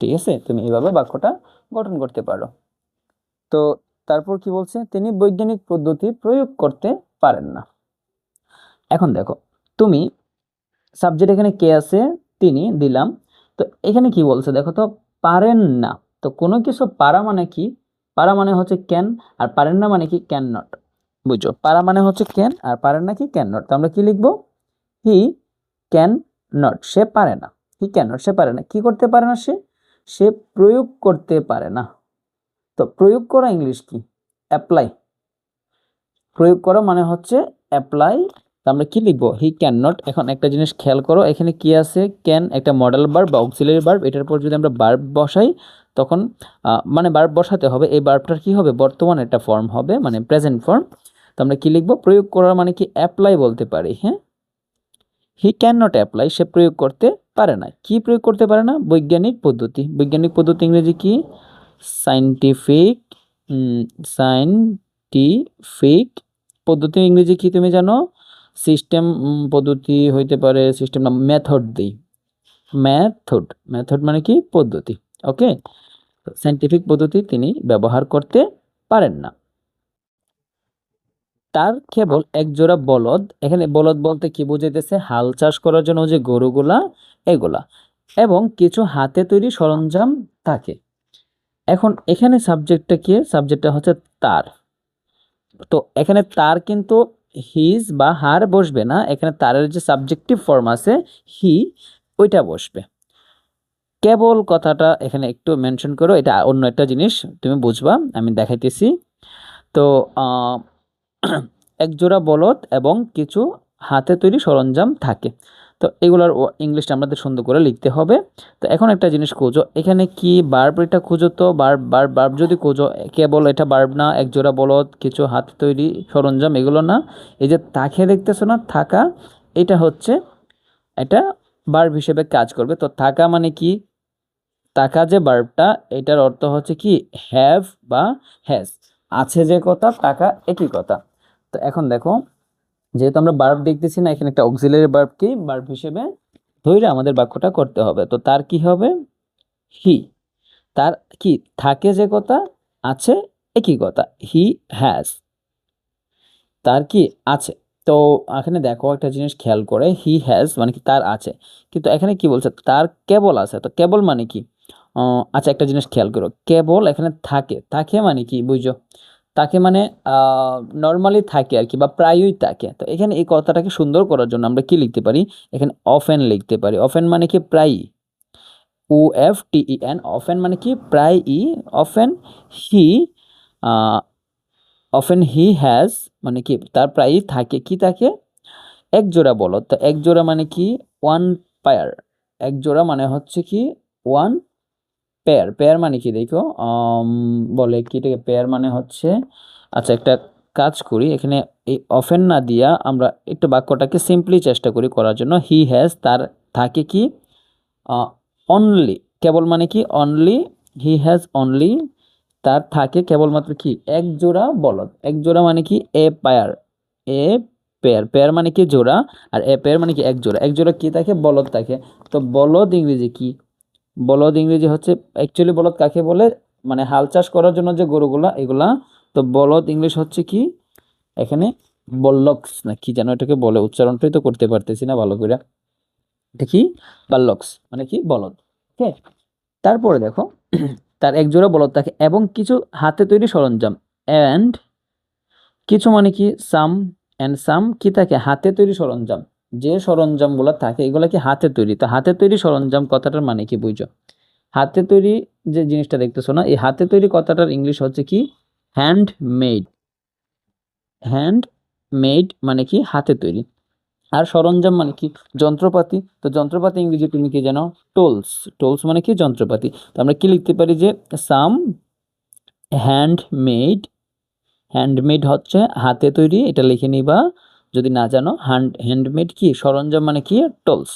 ঠিক আছে, তুমি এইভাবে বাক্যটা গঠন করতে পারো। তো তারপর কি বলছে? তিনি বৈজ্ঞানিক পদ্ধতি প্রয়োগ করতে পারেন না। এখন দেখো তুমি সাবজেক্ট এখানে কে আছে? তিনি দিলাম। তো এখানে কি বলছে দেখো তো? পারেন না। তো কোনো কিছু পারা মানে কি? পারা মানে হচ্ছে ক্যান, আর পারেন না মানে কি? Can not. বুঝছো? পারা মানে হচ্ছে ক্যান, আর পারেন না কি? Can not. তো আমরা কি লিখবো? হি ক্যান নট, সে পারে না। হি ক্যান নট, সে পারে না। কি করতে পারে না সে? সে প্রয়োগ করতে পারে না। তো প্রয়োগ করা ইংলিশ কি? অ্যাপ্লাই। প্রয়োগ করা মানে হচ্ছে অ্যাপ্লাই। আমরা কি লিখবো? He can not. এখন একটা জিনিস খেয়াল করো, এখানে কি আছে? ক্যান একটা মডেল ভার্ব বা অক্সিলারি ভার্ব। এটার পর যদি আমরা ভার্ব বসাই, তখন মানে ভার্ব বসাতে হবে। এই ভার্বটার কি হবে? বর্তমান একটা ফর্ম হবে, মানে প্রেজেন্ট ফর্ম। তো আমরা কি লিখবো? প্রয়োগ করা মানে কি? অ্যাপ্লাই বলতে পারি। হ্যাঁ, হি ক্যান নট অ্যাপ্লাই, সে প্রয়োগ করতে পারে না। কি প্রয়োগ করতে পারে না? বৈজ্ঞানিক পদ্ধতি। বৈজ্ঞানিক পদ্ধতি ইংরেজি কি? সাইন্টিফিক। সাইন্টিফিক পদ্ধতি ইংরেজি কি তুমি জানো? সিস্টেম। পদ্ধতি হইতে পারে, সিস্টেম না, মেথড দিই। মেথড। মেথড মানে কি? পদ্ধতি। ওকে, সাইন্টিফিক পদ্ধতি তিনি ব্যবহার করতে পারেন না। তার কেবল এক জোড়া বলদ। এখানে বলদ বলতে কি বুঝাইতেছে? হাল চাষ করার জন্য যে গরুগুলা, এগুলা, এবং কিছু হাতে তৈরি সরঞ্জাম থাকে। এখন এখানে সাবজেক্টটা কি? সাবজেক্টটা হচ্ছে তার। তো এখানে তার কিন্তু হিজ বা হার বসবে না, এখানে তারের যে সাবজেক্টিভ ফর্ম আছে হি, ওইটা বসবে। কেবল কথাটা এখানে একটু মেনশন করো, এটা অন্য একটা জিনিস তুমি বুঝবা, আমি দেখাইতেছি। তো এক জোড়া বলদ এবং কিছু হাতে তৈরি সরঞ্জাম থাকে। তো এগুলোর ইংলিশটা আমাদের সুন্দর করে লিখতে হবে। তো এখন একটা জিনিস খুঁজো, এখানে কি বার্ব, এটা খুঁজো তো। বার্ব যদি খুঁজো, কেবল এটা বার্ব না, এক জোড়া বলদ কিছু হাতে তৈরি সরঞ্জাম এগুলো না। এই যে তাকে দেখতেছো না, থাকা, এটা হচ্ছে, এটা বার্ব হিসেবে কাজ করবে। তো থাকা মানে কি, থাকা যে বার্বটা, এটার অর্থ হচ্ছে কি হ্যাভ বা হ্যাজ, আছে যে কথা, থাকা একই কথা। তো এখন দেখো, যেহেতু আমরা বার্ব দেখতেছি না, এখানে একটা অক্সিলারি বার্বকে বার্ব হিসেবে ধরে আমাদের বাক্যটা করতে হবে। তো তার কি হবে, হি। তার কি থাকে যে কথা, আছে একই কথা, হি হ্যাজ, তার কি আছে। তো এখানে দেখো একটা জিনিস খেয়াল করে, হি হ্যাজ মানে কি তার আছে, কিন্তু এখানে কি বলছে, তার কেবল আছে। তো কেবল মানে কি, আচ্ছা একটা জিনিস খেয়াল করো, কেবল এখানে থাকে, থাকে মানে কি বুঝছো, তাকে মানে নর্মালি থাকে আর কি, বা প্রায়ই থাকে। তো এখানে এই কথাটাকে সুন্দর করার জন্য আমরা কি লিখতে পারি, এখানে অফেন লিখতে পারি। অফেন মানে কি প্রায়ই, OFTEN, অফেন মানে কি প্রায়ই। Often he, often he has মানে কি তার প্রায়ই থাকে, কি থাকে, এক জোড়া বলদ। তো এক জোড়া মানে কি ওয়ান পেয়ার, এক জোড়া মানে হচ্ছে কি ওয়ান পেয়ার। পেয়ার মানে কি দেখো, বলে কি এটাকে, পেয়ার মানে হচ্ছে, আচ্ছা একটা কাজ করি, এখানে এই অফেন না দিয়া আমরা একটু বাক্যটাকে সিম্পলি চেষ্টা করি করার জন্য। হি হ্যাজ, তার থাকে কি অনলি, কেবল মানে কি অনলি, হি হ্যাজ অনলি, তার থাকে কেবলমাত্র কি এক জোড়া বলদ। এক জোড়া মানে কি a pair, a pair, pair মানে কি জোড়া, আর এ পেয়ার মানে কি এক জোড়া। এক জোড়া কি থাকে, বলদ থাকে। তো বলদ ইংরেজি কি, বলদ ইংরেজি হচ্ছে, অ্যাকচুয়ালি বলদ কাকে বলে, মানে হাল চাষ করার জন্য যে গরুগুলা এগুলা। তো বলদ ইংলিশ হচ্ছে কি এখানে, বল্লক্স না কি যেন এটাকে বলে, উচ্চারণটাই তো করতে পারতেছি না ভালো করে। এটা কি, বাল্লক্স মানে কি বলদ। ওকে, তারপরে দেখো, তার এক জোড়া বলদ থাকে এবং কিছু হাতে তৈরি সরঞ্জাম। অ্যান্ড কিছু মানে কি সাম, অ্যান্ড সাম কি থাকে, হাতে তৈরি সরঞ্জাম। যে সরঞ্জামগুলো থাকে এগুলো কি হাতে তৈরি। তো হাতে তৈরি সরঞ্জাম কথাটার মানে কি বুঝছো, হাতে তৈরি যে জিনিসটা দেখতেছো না, এই হাতে তৈরি কথাটার ইংলিশ হচ্ছে কি হ্যান্ড মেড। হ্যান্ড মেড মানে কি হাতে তৈরি। আর সরঞ্জাম মানে কি যন্ত্রপাতি। তো যন্ত্রপাতি ইংরেজি তুমি কি জানো, টোলস। টোলস মানে কি যন্ত্রপাতি। তো আমরা কি লিখতে পারি যে সাম হ্যান্ডমেড, হ্যান্ডমেড হচ্ছে হাতে তৈরি, এটা লিখে নিবা যদি না জানো। হ্যান্ডমেড কি সরঞ্জাম মানে কি টোলস,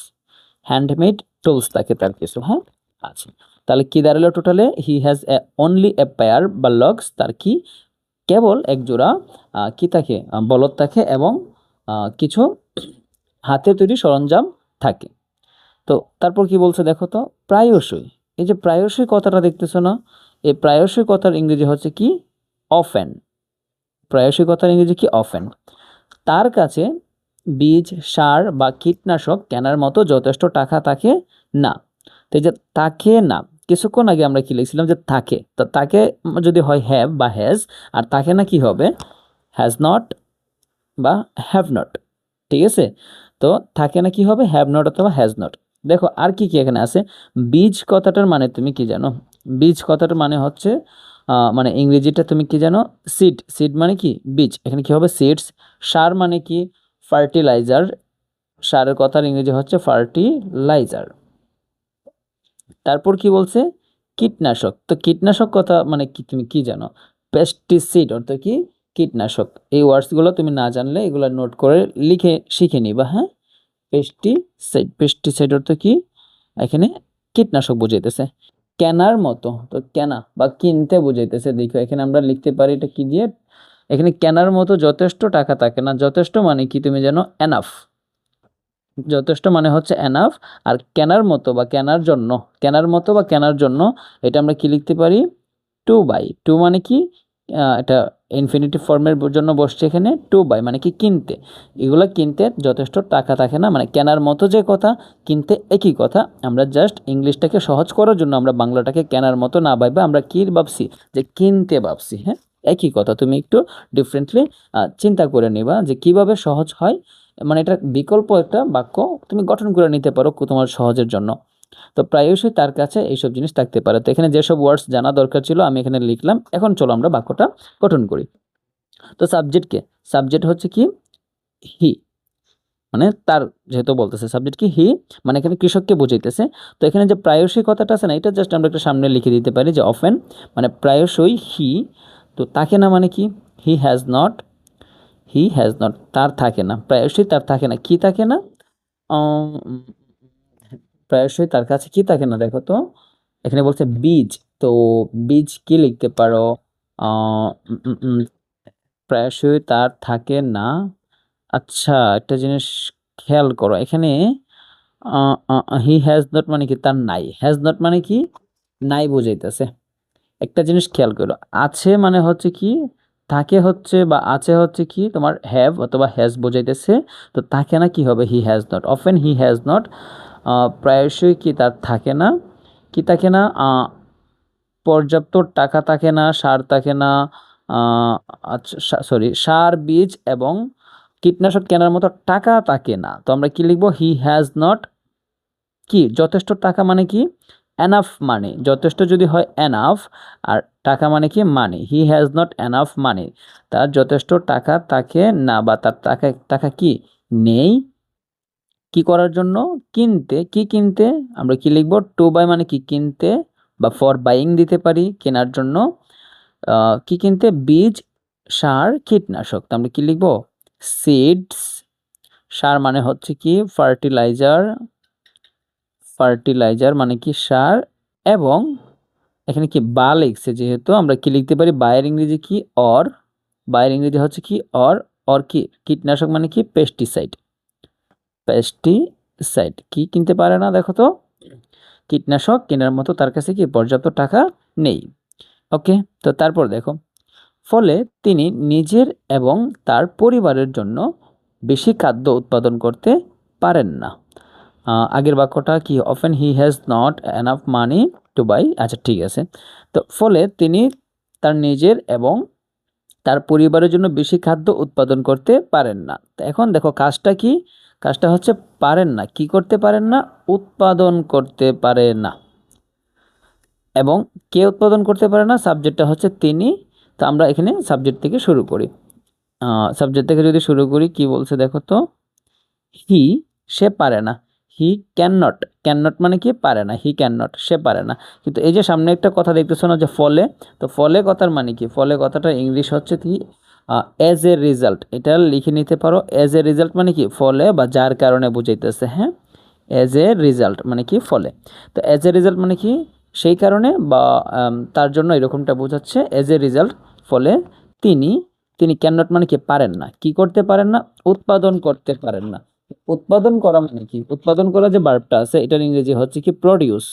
হ্যান্ডমেড টোলস থাকে তার কিছু, হ্যাঁ। আচ্ছা, তাহলে কি দাঁড়ালো টোটালে, he has only a pair বা লগস, তার কি কেবল এক জোড়া কি থাকে, বলদ থাকে এবং কিছু হাতে তৈরি সরঞ্জাম থাকে। তো তারপর কি বলছে দেখো তো, প্রায়শই। এই যে প্রায়শই কথাটা দেখতেছো না, এই প্রায়শই কথার ইংরেজি হচ্ছে কি অফেন। প্রায়শই কথার ইংরেজি কি অফেন। তার কাছে বীজ, সার বা কীটনাশক কেনার মতো যথেষ্ট টাকা থাকে না। তো এই যে থাকে না, কিছুক্ষণ আগে আমরা কি লিখছিলাম যে থাকে, তো তাকে যদি হয় হ্যাভ বা হ্যাজ, আর থাকে না কি হবে হ্যাজ নট বা হ্যাভ নট। ঠিক আছে, তো থাকে না কি হবে হ্যাভ নট অথবা হ্যাজ নট। দেখো আর কি কি এখানে আছে, বীজ কথাটার মানে তুমি কি জানো, বীজ কথাটার মানে হচ্ছে মানে ইংরেজিটা তুমি কি জানো, সিড। সিড মানে কি বীজ, এখানে কি হবে সিডস। সার মানে কি ফার্টিলাইজার, সারের কথার ইংরেজি হচ্ছে ফার্টিলাইজার। তারপর কি বলছে, কীটনাশক। তো কীটনাশক কথা মানে কি তুমি কি জানো, পেস্টিসাইড অর্থ কি কীটনাশক। এই ওয়ার্ডসগুলো তুমি না জানলে এগুলো নোট করে লিখে শিখে নিবা, হ্যাঁ। পেস্টিসাইড, পেস্টিসাইড অর্থ কি এখানে কীটনাশক বুঝাইতেছে। কেনার মতো, তো কেনা বা কিনতে বুঝাইতেছে। দেখো এখানে আমরা লিখতে পারি এটা কি দিয়ে, এখানে কেনার মতো যথেষ্ট টাকা থাকে না। যথেষ্ট মানে কি তুমি জানো, এনাফ। যথেষ্ট মানে হচ্ছে এনাফ। আর কেনার মতো বা কেনার জন্য, কেনার মতো বা কেনার জন্য, এটা আমরা কি লিখতে পারি, টু বাই। টু মানে কি এটা ইনফিনিটিভ ফর্মের জন্য বসছে এখানে। টু বাই মানে কি কিনতে। এগুলো কিনতে যথেষ্ট টাকা থাকে না, মানে কেনার মতো যে কথা, কিনতে একই কথা। আমরা জাস্ট ইংলিশটাকে সহজ করার জন্য আমরা বাংলাটাকে কেনার মতো না ভাইবা আমরা কি ভাবছি, যে কিনতে ভাবছি, হ্যাঁ। একই কথা, তুমি একটু ডিফারেন্টলি চিন্তা করে নিবা যে কিভাবে সহজ হয়, মানে এটা বিকল্প একটা বাক্য তুমি গঠন করে নিতে পারো তোমার সহজের জন্য। তো প্রায়শই তার কাছে এইসব জিনিস থাকতে পারে। তো এখানে যেসব ওয়ার্ডস জানা দরকার ছিল আমি এখানে লিখলাম। এখন চলো আমরা বাক্যটা গঠন করি। তো সাবজেক্ট কে? সাবজেক্ট হচ্ছে কি হি, মানে তার, যেহেতু বলতেছে সাবজেক্ট কি হি, মানে এখানে কৃষককে বুঝাইতেছে। তো এখানে যে প্রায়শই কথাটা আছে না, এটা জাস্ট আমরা একটা সামনে লিখে দিতে পারি যে অফেন, মানে প্রায়শই হি। তো তাকে না মানে কি, হি has not, he has not তার থাকে না, প্রায়শই তার থাকে না, কি থাকে না, উম, প্রায়শই তার কাছে কি থাকে না, দেখো তো এখানে বলছে বীজ। তো বীজ কি লিখতে পারো, আহ, উম, উম, উম, প্রায়শই তার থাকে না। আচ্ছা, একটা জিনিস খেয়াল করো এখানে, হি হ্যাজ নট মানে কি তার নাই, হ্যাজ নট মানে কি নাই বোঝাইতেছে। একটা জিনিস খেয়াল করো, আছে মানে হচ্ছে কি থাকে হচ্ছে বা আছে হচ্ছে কি তোমার হ্যাভ অথবা হ্যাজ বোঝাইতেছে। তো থাকে না কি হবে, হি has not, often he has not, প্রায়শই কি তার থাকে না, কি থাকে না, পর্যাপ্ত টাকা থাকে না, সার থাকে না, আহ, আচ্ছা সরি, সার বীজ এবং কীটনাশক কেনার মতো টাকা থাকে না। তো আমরা কি লিখবো, হি হ্যাজ নট কি যথেষ্ট টাকা মানে কি এনাফ মানি, যথেষ্ট যদি হয় এনাফ, আর টাকা মানে কি money, he has not enough money, তার যথেষ্ট টাকা থাকে না, বা তার টাকা টাকা কি নেই কি করার জন্য, কিনতে, কি কিনতে, আমরা কি লিখবো, টু বাই মানে কি কিনতে, বা ফর বাইং দিতে পারি কেনার জন্য, কি কিনতে, বীজ, সার, কীটনাশক। তো আমরা কি লিখবো, সিডস, সার মানে হচ্ছে কি ফার্টিলাইজার, ফার্টিলাইজার মানে কি সার, এবং এখানে কি বা লিখছে যেহেতু আমরা কি লিখতে পারি, বায়ের ইংরেজি কি অর, বায়ের ইংরেজি হচ্ছে কি অর, অর কি কীটনাশক মানে কি পেস্টিসাইড, পেস্টিসাইড কি কিনতে পারে না, দেখো তো কীটনাশক কেনার মতো তার কাছে কি পর্যাপ্ত টাকা নেই। ওকে, তো তারপর দেখো, ফলে তিনি নিজের এবং তার পরিবারের জন্য বেশি খাদ্য উৎপাদন করতে পারেন না। আগের বাক্যটা কি, often he has not enough money to buy, আচ্ছা ঠিক আছে। তো ফলে তিনি তার নিজের এবং তার পরিবারের জন্য বেশি খাদ্য উৎপাদন করতে পারেন না। তো এখন দেখো কাজটা কি, কাজটা হচ্ছে পারেন না, কি করতে পারেন না, উৎপাদন করতে পারে না। এবং কে উৎপাদন করতে পারে না, সাবজেক্টটা হচ্ছে তিনি। তো আমরা এখানে সাবজেক্ট থেকে শুরু করি, সাবজেক্ট থেকে যদি শুরু করি কি বলছে দেখো তো, হি সে পারে না, he can not, can not মানে কি পারে না, হি ক্যান নট সে পারে না। কিন্তু এই যে সামনে একটা কথা দেখতেছো না যে ফলে, তো ফলে কথার মানে কি, ফলে কথাটা ইংলিশ হচ্ছে কি অ্যাজ এ রেজাল্ট, এটা লিখে নিতে পারো, অ্যাজ এ রেজাল্ট মানে কি ফলে বা যার কারণে বুঝাইতেছে, হ্যাঁ অ্যাজ এ রেজাল্ট মানে কি ফলে। তো অ্যাজ এ রেজাল্ট মানে কি সেই কারণে বা তার জন্য এরকমটা বোঝাচ্ছে, অ্যাজ এ রেজাল্ট ফলে তিনি, তিনি ক্যান নট মানে কি পারেন না, কি করতে পারেন না, উৎপাদন করতে পারেন না। উৎপাদন করা মানে কি, উৎপাদন করা যে ভার্বটা আছে এটার ইংরেজি হচ্ছে কি প্রডিউস,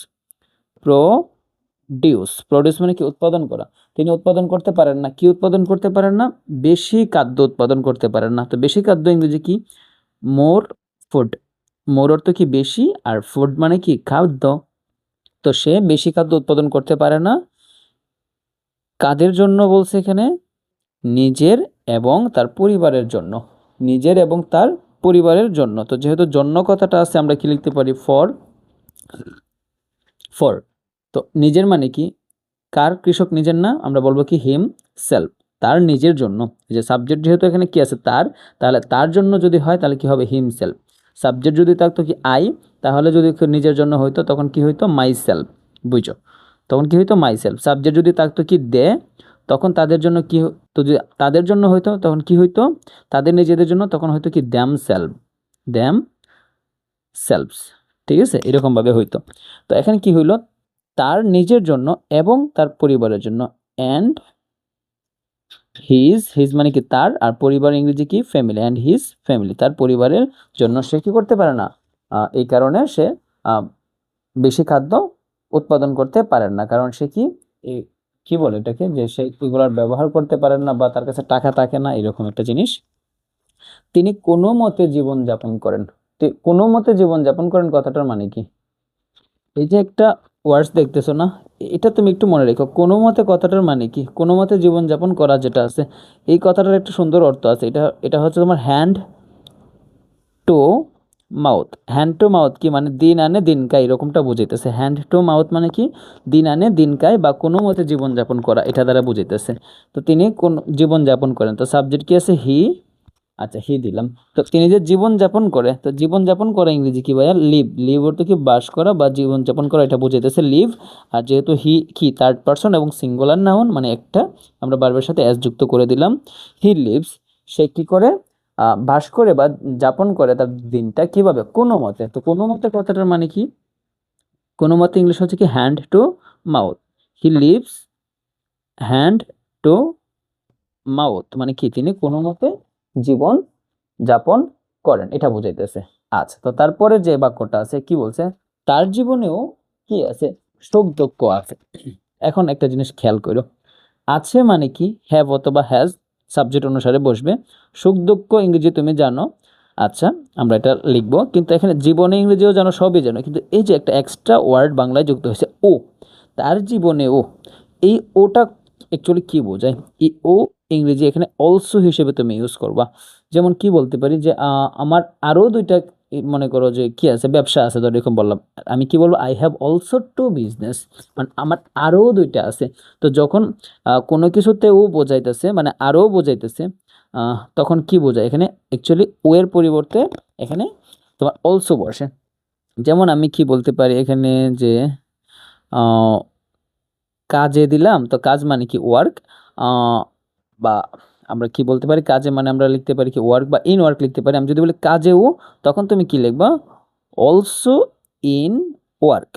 প্রডিউস, প্রডিউস মানে কি উৎপাদন করা। তিনি উৎপাদন করতে পারেন না, কি উৎপাদন করতে পারেন না, বেশি খাদ্য উৎপাদন করতে পারেন না। তো বেশি খাদ্য ইংরেজি কি, মোর ফুড, মোর অর্থ কি বেশি, আর ফুড মানে কি খাদ্য। তো সে বেশি খাদ্য উৎপাদন করতে পারে না, কাদের জন্য বলছে এখানে, নিজের এবং তার পরিবারের জন্য, নিজের এবং তার পরিবারের জন্য। তো যেহেতু জন্য কথাটা আছে আমরা কি লিখতে পারি, ফর, ফর। তো নিজের মানে কি, কার, কৃষক নিজের না, আমরা বলবো কি হিম সেলফ, তার নিজের জন্য। এই যে সাবজেক্ট যেহেতু এখানে কি আছে তার, তাহলে তার জন্য যদি হয় তাহলে কি হবে, হিম সেলফ। সাবজেক্ট যদি থাকতো কি আই, তাহলে যদি নিজের জন্য হইতো তখন কি হইতো, মাই সেলফ, বুঝছো, তখন কি হইতো মাই সেলফ। সাবজেক্ট যদি থাকতো কি দে, তখন তাদের জন্য কি তো যদি তাদের জন্য হইতো তখন কি হইতো, তাদের নিজেদের জন্য তখন হয়তো কি দ্যাম সেলফ, দ্যাম সেলফস, ঠিক আছে এরকম ভাবে হইতো। তো এখানে কি হইলো, তার নিজের জন্য এবং তার পরিবারের জন্য, অ্যান্ড হিজ, হিজ মানে কি তার, আর পরিবার ইংরেজি কি ফ্যামিলি, অ্যান্ড হিজ ফ্যামিলি, তার পরিবারের জন্য সে কি করতে পারে না, এই কারণে সে আহ, বেশি খাদ্য উৎপাদন করতে পারেন না, কারণ সে কি কি বলে এটাকে, যে সে এগুলার ব্যবহার করতে পারেন না বা তার কাছে টাকা থাকে না, এরকম একটা জিনিস। তিনি কোনো মতে জীবন যাপন করেন, কোনো মতে জীবন যাপন করেন কথাটার মানে কি, এই যে একটা ওয়ার্ডস দেখতেছো না? এটা তুমি একটু মনে রেখো। কোনো মতে কথাটার মানে কি? কোনো মতে জীবনযাপন করা যেটা আছে, এই কথাটার একটা সুন্দর অর্থ আছে। এটা এটা হচ্ছে তোমার hand to mouth. Hand to mouth কি মানে? দিন আনে দিন খায়, এরকমটা বুঝাইতেছে। হ্যান্ড টু মাউথ মানে কি? দিন আনে দিন খায় বা কোনো মতে জীবনযাপন করা, এটা দ্বারা বুঝাইতেছে। তো তিনি কোন জীবনযাপন করেন, তো সাবজেক্ট কি আছে? হি। আচ্ছা, হি দিলাম। তো তিনি যে জীবন যাপন করে, তো জীবন যাপন করা ইংরেজি কি ভাইয়া? লিভ। লিভ অর্থ কি? বাস করা বা জীবন যাপন করা, এটা বুঝাইতেছে লিভ। আর যেহেতু হি কি থার্ড পারসন এবং সিঙ্গুলার নাউন মানে একটা, আমরা বারবার সাথে এস যুক্ত করে দিলাম। হি লিভস, সে কি করে? বাস করে বা যাপন করে তার দিনটা কিভাবে? কোনো মতে। তো কোনো মতে কথাটার মানে কি? কোনো মতে ইংলিশ হচ্ছে কি? Hand to mouth. He lives hand to mouth মানে কি? তিনি কোনো মতে জীবন যাপন করেন, এটা বুঝাইতেছে। আচ্ছা, তো তারপরে যে বাক্যটা আছে কি বলছে? তার জীবনেও কি আছে? সুখ দুঃখ আছে। এখন একটা জিনিস খেয়াল করো, আছে মানে কি? হ্যাভ অথবা হ্যাজ সাবজেক্ট অনুসারে বসবে। সুখ দুঃখ ইংরেজি তুমি জানো। আচ্ছা, আমরা এটা লিখবো, কিন্তু এখানে জীবনে ইংরেজিও জানো, সবই জানো, কিন্তু এই যে একটা এক্সট্রা ওয়ার্ড বাংলায় যুক্ত হয়েছে, ও। তার জীবনেও, এই ওটা অ্যাকচুয়ালি কি বোঝায়? এই ও ইংরেজি এখানে অলসো হিসেবে তুমি ইউজ করবা। যেমন কি বলতে পারি যে আমার আরও দুইটা মনে করো যে কি আছে, ব্যবসা আছে, ধর এরকম বললাম। আমি কি বলবো? I have also to business, মানে আমার আরও দুইটা আছে। তো যখন কোনো কিছুতে ও বোঝাইতেছে মানে আরও বোঝাইতেছে, তখন কি বোঝায়? এখানে অ্যাকচুয়ালি ও এর পরিবর্তে এখানে তোমার অলসো বসে। যেমন আমি কি বলতে পারি এখানে যে আহ, কাজে দিলাম, তো কাজ মানে কি? ওয়ার্ক। বা আমরা কি বলতে পারি? কাজে মানে আমরা লিখতে পারি কি? ওয়ার্ক বা ইন ওয়ার্ক লিখতে পারি। আমি যদি বলি কাজেও, তখন তুমি কি লিখবা? Also in work.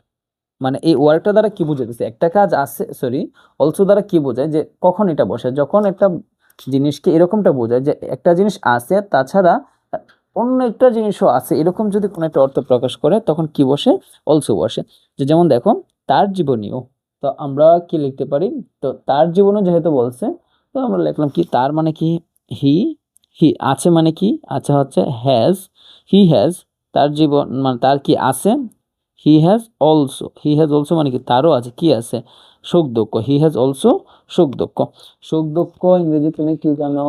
মানে এই ওয়ার্কটা দ্বারা কি বোঝাতেছে? একটা কাজ আছে, সরি, অলসো দ্বারা কি বোঝায়? যে কখন এটা বসে? যখন একটা জিনিসকে এরকমটা বোঝায় যে একটা জিনিস আছে, তাছাড়া অন্য একটা জিনিসও আছে, এরকম যদি কোনো একটা অর্থ প্রকাশ করে, তখন কি বসে? অলসো বসে। যে যেমন দেখো, তার জীবনীও, তো আমরা কি লিখতে পারি? তো তার জীবনও যেহেতু বলছে, তো আমরা লিখলাম কি? তার মানে কি? হি। হি আছে মানে কি? আছে হচ্ছে হ্যাজ। হি হ্যাজ, তার জীবন মানে তার কি আছে? He has also. He has also মানে কি? তারও আছে কি? আছে সুখ দুঃখ। হি হ্যাজ অলসো সুখ দুঃখ। সুখ দুঃখ ইংরেজি তুমি কি জানো?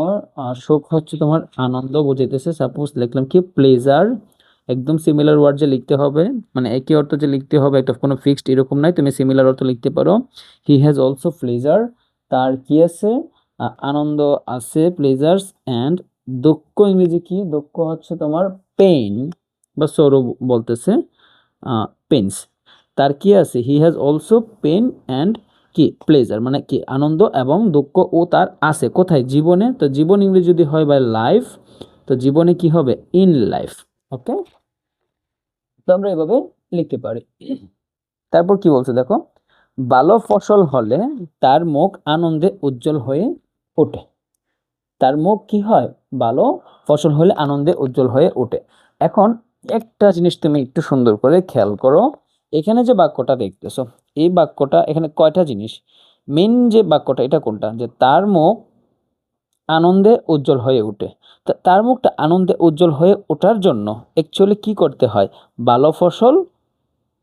সুখ হচ্ছে তোমার আনন্দ বুঝাইতেছে। সাপোজ লিখলাম কি? প্লেজার। একদম সিমিলার ওয়ার্ড যে লিখতে হবে, মানে একই অর্থ যে লিখতে হবে, একটা কোনো ফিক্সড এরকম নাই, তুমি সিমিলার অর্থ লিখতে পারো। হি হ্যাজ অলসো প্লেজার, তার কি আছে? আনন্দ আছে, প্লেজার্স। অ্যান্ড দুঃখ ইংরেজি কি? দুঃখ হচ্ছে তোমার পেইন বা সরো বলতেছে, পেন্স। তার কি আছে? He has also pen and কি? প্লেজার মানে কি? আনন্দ এবং দুঃখ ও তার আছে কোথায়? জীবনে। তো জীবন ইংরেজি যদি হয় বাই লাইফ, তো জীবনে কি হবে? In life. ওকে, তো আমরা এভাবে লিখতে পারি। তারপর কি বলছে দেখো, ভালো ফসল হলে তার মুখ আনন্দে উজ্জ্বল হয়ে ওঠে। তার মুখ কি হয়? ভালো ফসল হলে আনন্দে উজ্জ্বল হয়ে ওঠে। এখন একটা জিনিস তুমি একটু সুন্দর করে খেয়াল করো, এখানে যে বাক্যটা দেখতেছো, এই বাক্যটা এখানে কয়টা জিনিস? মেন যে বাক্যটা এটা কোনটা? যে তার মুখ আনন্দে উজ্জ্বল হয়ে ওঠে। তা তার মুখটা আনন্দে উজ্জ্বল হয়ে ওঠার জন্য অ্যাকচুয়ালি কি করতে হয়? ভালো ফসল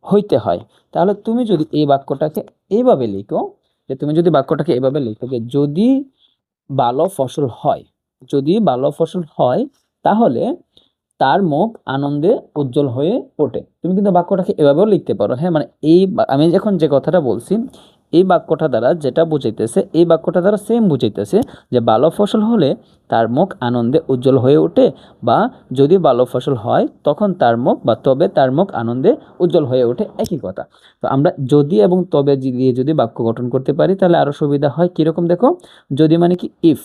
হইতে হয়। তাহলে তুমি যদি এই বাক্যটাকে এইভাবে লিখো, যে তুমি যদি বাক্যটাকে এভাবে লিখো যে যদি ভালো ফসল হয়, যদি ভালো ফসল হয়, তাহলে তার মুখ আনন্দে উজ্জ্বল হয়ে ওঠে। তুমি কিন্তু বাক্যটাকে এভাবেও লিখতে পারো। হ্যাঁ, মানে আমি এখন যে কথাটা বলছি, এই বাক্যটা দ্বারা যেটা বুঝাইতেছে, এই বাক্যটা দ্বারা সেম বুঝাইতেছে যে ভালো ফসল হলে তার মুখ আনন্দে উজ্জ্বল হয়ে ওঠে, বা যদি ভালো ফসল হয় তখন তার মুখ বা তবে তার মুখ আনন্দে উজ্জ্বল হয়ে ওঠে, একই কথা। তো আমরা যদি এবং তবে দিয়ে যদি বাক্য গঠন করতে পারি, তাহলে আরো সুবিধা হয়। কিরকম দেখো, যদি মানে কি? ইফ।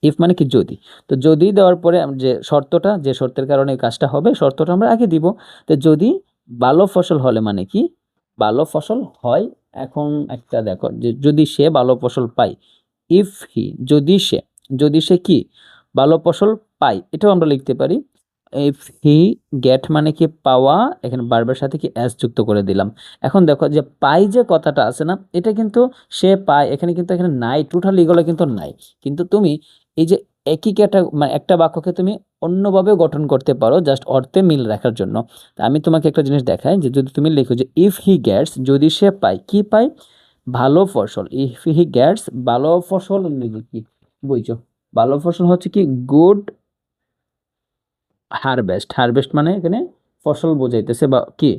ইফ মানে কি? যদি। তো যদি দেওয়ার পরে যে শর্তটা, যে শর্তের কারণে এই কাজটা হবে, শর্তটা আমরা আগে দিব। তো যদি ভালো ফসল হলে মানে কি? ভালো ফসল হয়। এখন একটা দেখো, যে যদি সে ভালো ফসল পায়, ইফ হি, যদি সে কি? ভালো ফসল পায়, এটাও আমরা লিখতে পারি। ইফ হি গেট মানে কি? পাওয়া। এখানে বারবার সাথে কি? এস যুক্ত করে দিলাম। এখন দেখো যে পাই যে কথাটা আছে না, এটা কিন্তু সে পায়, এখানে কিন্তু এখানে নাই, টোটালি এগুলো কিন্তু নাই। কিন্তু তুমি এই যে একই মানে একটা বাক্যকে তুমি অন্যভাবে গঠন করতে পারো জাস্ট অর্থে মিল রাখার জন্য। তা আমি তোমাকে একটা জিনিস দেখাই যে যদি তুমি লেখো যে ইফ হি গেটস, যদি সে পায়, কি পায়? ভালো ফসল। ইফ হি গেটস ভালো ফসল ইংরেজি কি বুঝছো? ভালো ফসল হচ্ছে কি গুড হারভেস্ট। হারভেস্ট মানে এখানে ফসল বোঝাইতেছে বা কি,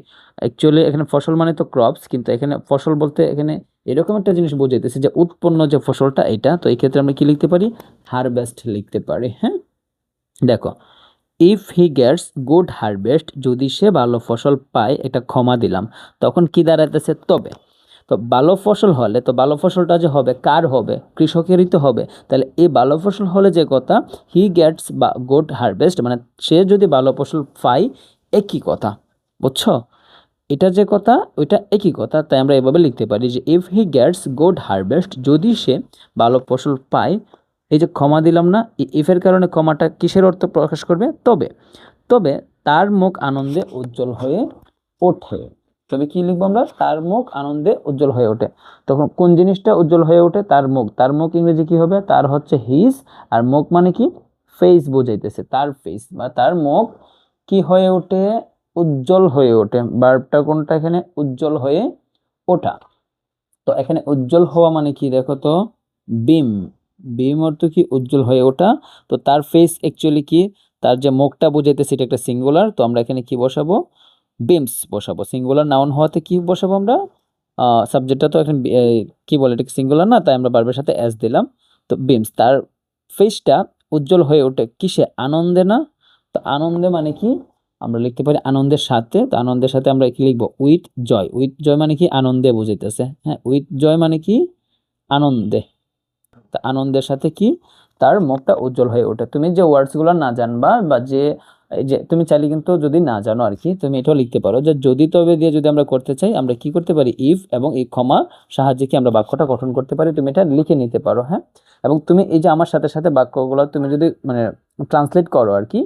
অ্যাকচুয়ালি এখানে ফসল মানে তো ক্রপস, কিন্তু এখানে ফসল বলতে এখানে এরকম একটা জিনিস বোঝাইতেছে যে উৎপন্ন যে ফসলটা এটা। তো এই ক্ষেত্রে আমরা কি লিখতে পারি? হারভেস্ট লিখতে পারি। হ্যাঁ, দেখো if he gets good harvest, যদি সে ভালো ফসল পায়, এটা ক্ষমা দিলাম, তখন কি দাঁড়াইতেছে? তবে। তো ভালো ফসল হলে, তো ভালো ফসলটা যে হবে কার হবে? কৃষকেরই তো হবে। তাহলে এই ভালো ফসল হলে যে কথা, হি গেটস বা গুড হারভেস্ট মানে সে যদি ভালো ফসল পায়, একই কথা, বুঝছো? এটা যে কথা ওইটা একই কথা, তাই আমরা এভাবে লিখতে পারি যে if he gets good harvest, যদি সে ভালো ফসল পায়। এই যে ক্ষমা দিলাম না, ইফের কারণে ক্ষমাটা কিসের অর্থ প্রকাশ করবে? তবে। তবে তার মুখ আনন্দে উজ্জ্বল হয়ে ওঠে। তবে কি লিখবো আমরা? তার মুখ আনন্দে উজ্জ্বল হয়ে ওঠে। তখন কোন জিনিসটা উজ্জ্বল হয়ে ওঠে? তার মুখ। তার মুখ ইংরেজি কি হবে? তার হচ্ছে হিজ, আর মুখ মানে কি? ফেস বোঝাইতেছে। তার ফেস বা তার মুখ কি হয়ে ওঠে? উজ্জ্বল হয়ে ওঠে। ভার্বটা কোনটা এখানে? উজ্জ্বল হয়ে ওঠা। তো এখানে উজ্জ্বল হওয়া মানে কি দেখো তো? বিম। বিম অর্থ কি? উজ্জ্বল হয়ে ওঠা। তো তার ফেস অ্যাকচুয়ালি কি? তার যে মুখটা বোঝাইতেছে এটা একটা সিঙ্গুলার, তো আমরা এখানে কি বসাবো? বিমস বসাবো। সিঙ্গুলার নাউন হওয়াতে কি বসাবো আমরা? সাবজেক্টটা তো এখন কি বলে, এটা সিঙ্গুলার না, তাই আমরা ভার্বের সাথে এস দিলাম। তো বিমস, তার ফেসটা উজ্জ্বল হয়ে ওঠে কিসে? আনন্দে না? তো আনন্দে মানে কি? আমরা লিখতে পারি আনন্দের সাথে। তো আনন্দের সাথে আমরা কি লিখবো? With joy. উইথ জয় মানে কি? আনন্দে বুঝাইতেছে। হ্যাঁ, উইথ জয় মানে কি? আনন্দে। তা আনন্দের সাথে কি? তার মুখটা উজ্জ্বল হয়ে ওঠে। তুমি যে ওয়ার্ডসগুলো না জানবা বা যে এই যে তুমি চাইলে কিন্তু যদি না জানো আর কি, তুমি এটাও লিখতে পারো যে যদি তবে দিয়ে যদি আমরা করতে চাই, আমরা কি করতে পারি? ইফ এবং এই ক্ষমা সাহায্যে কি আমরা বাক্যটা গঠন করতে পারি। তুমি এটা লিখে নিতে পারো। হ্যাঁ, এবং তুমি এই যে আমার সাথে সাথে বাক্যগুলো তুমি যদি মানে ট্রান্সলেট করো আর কি,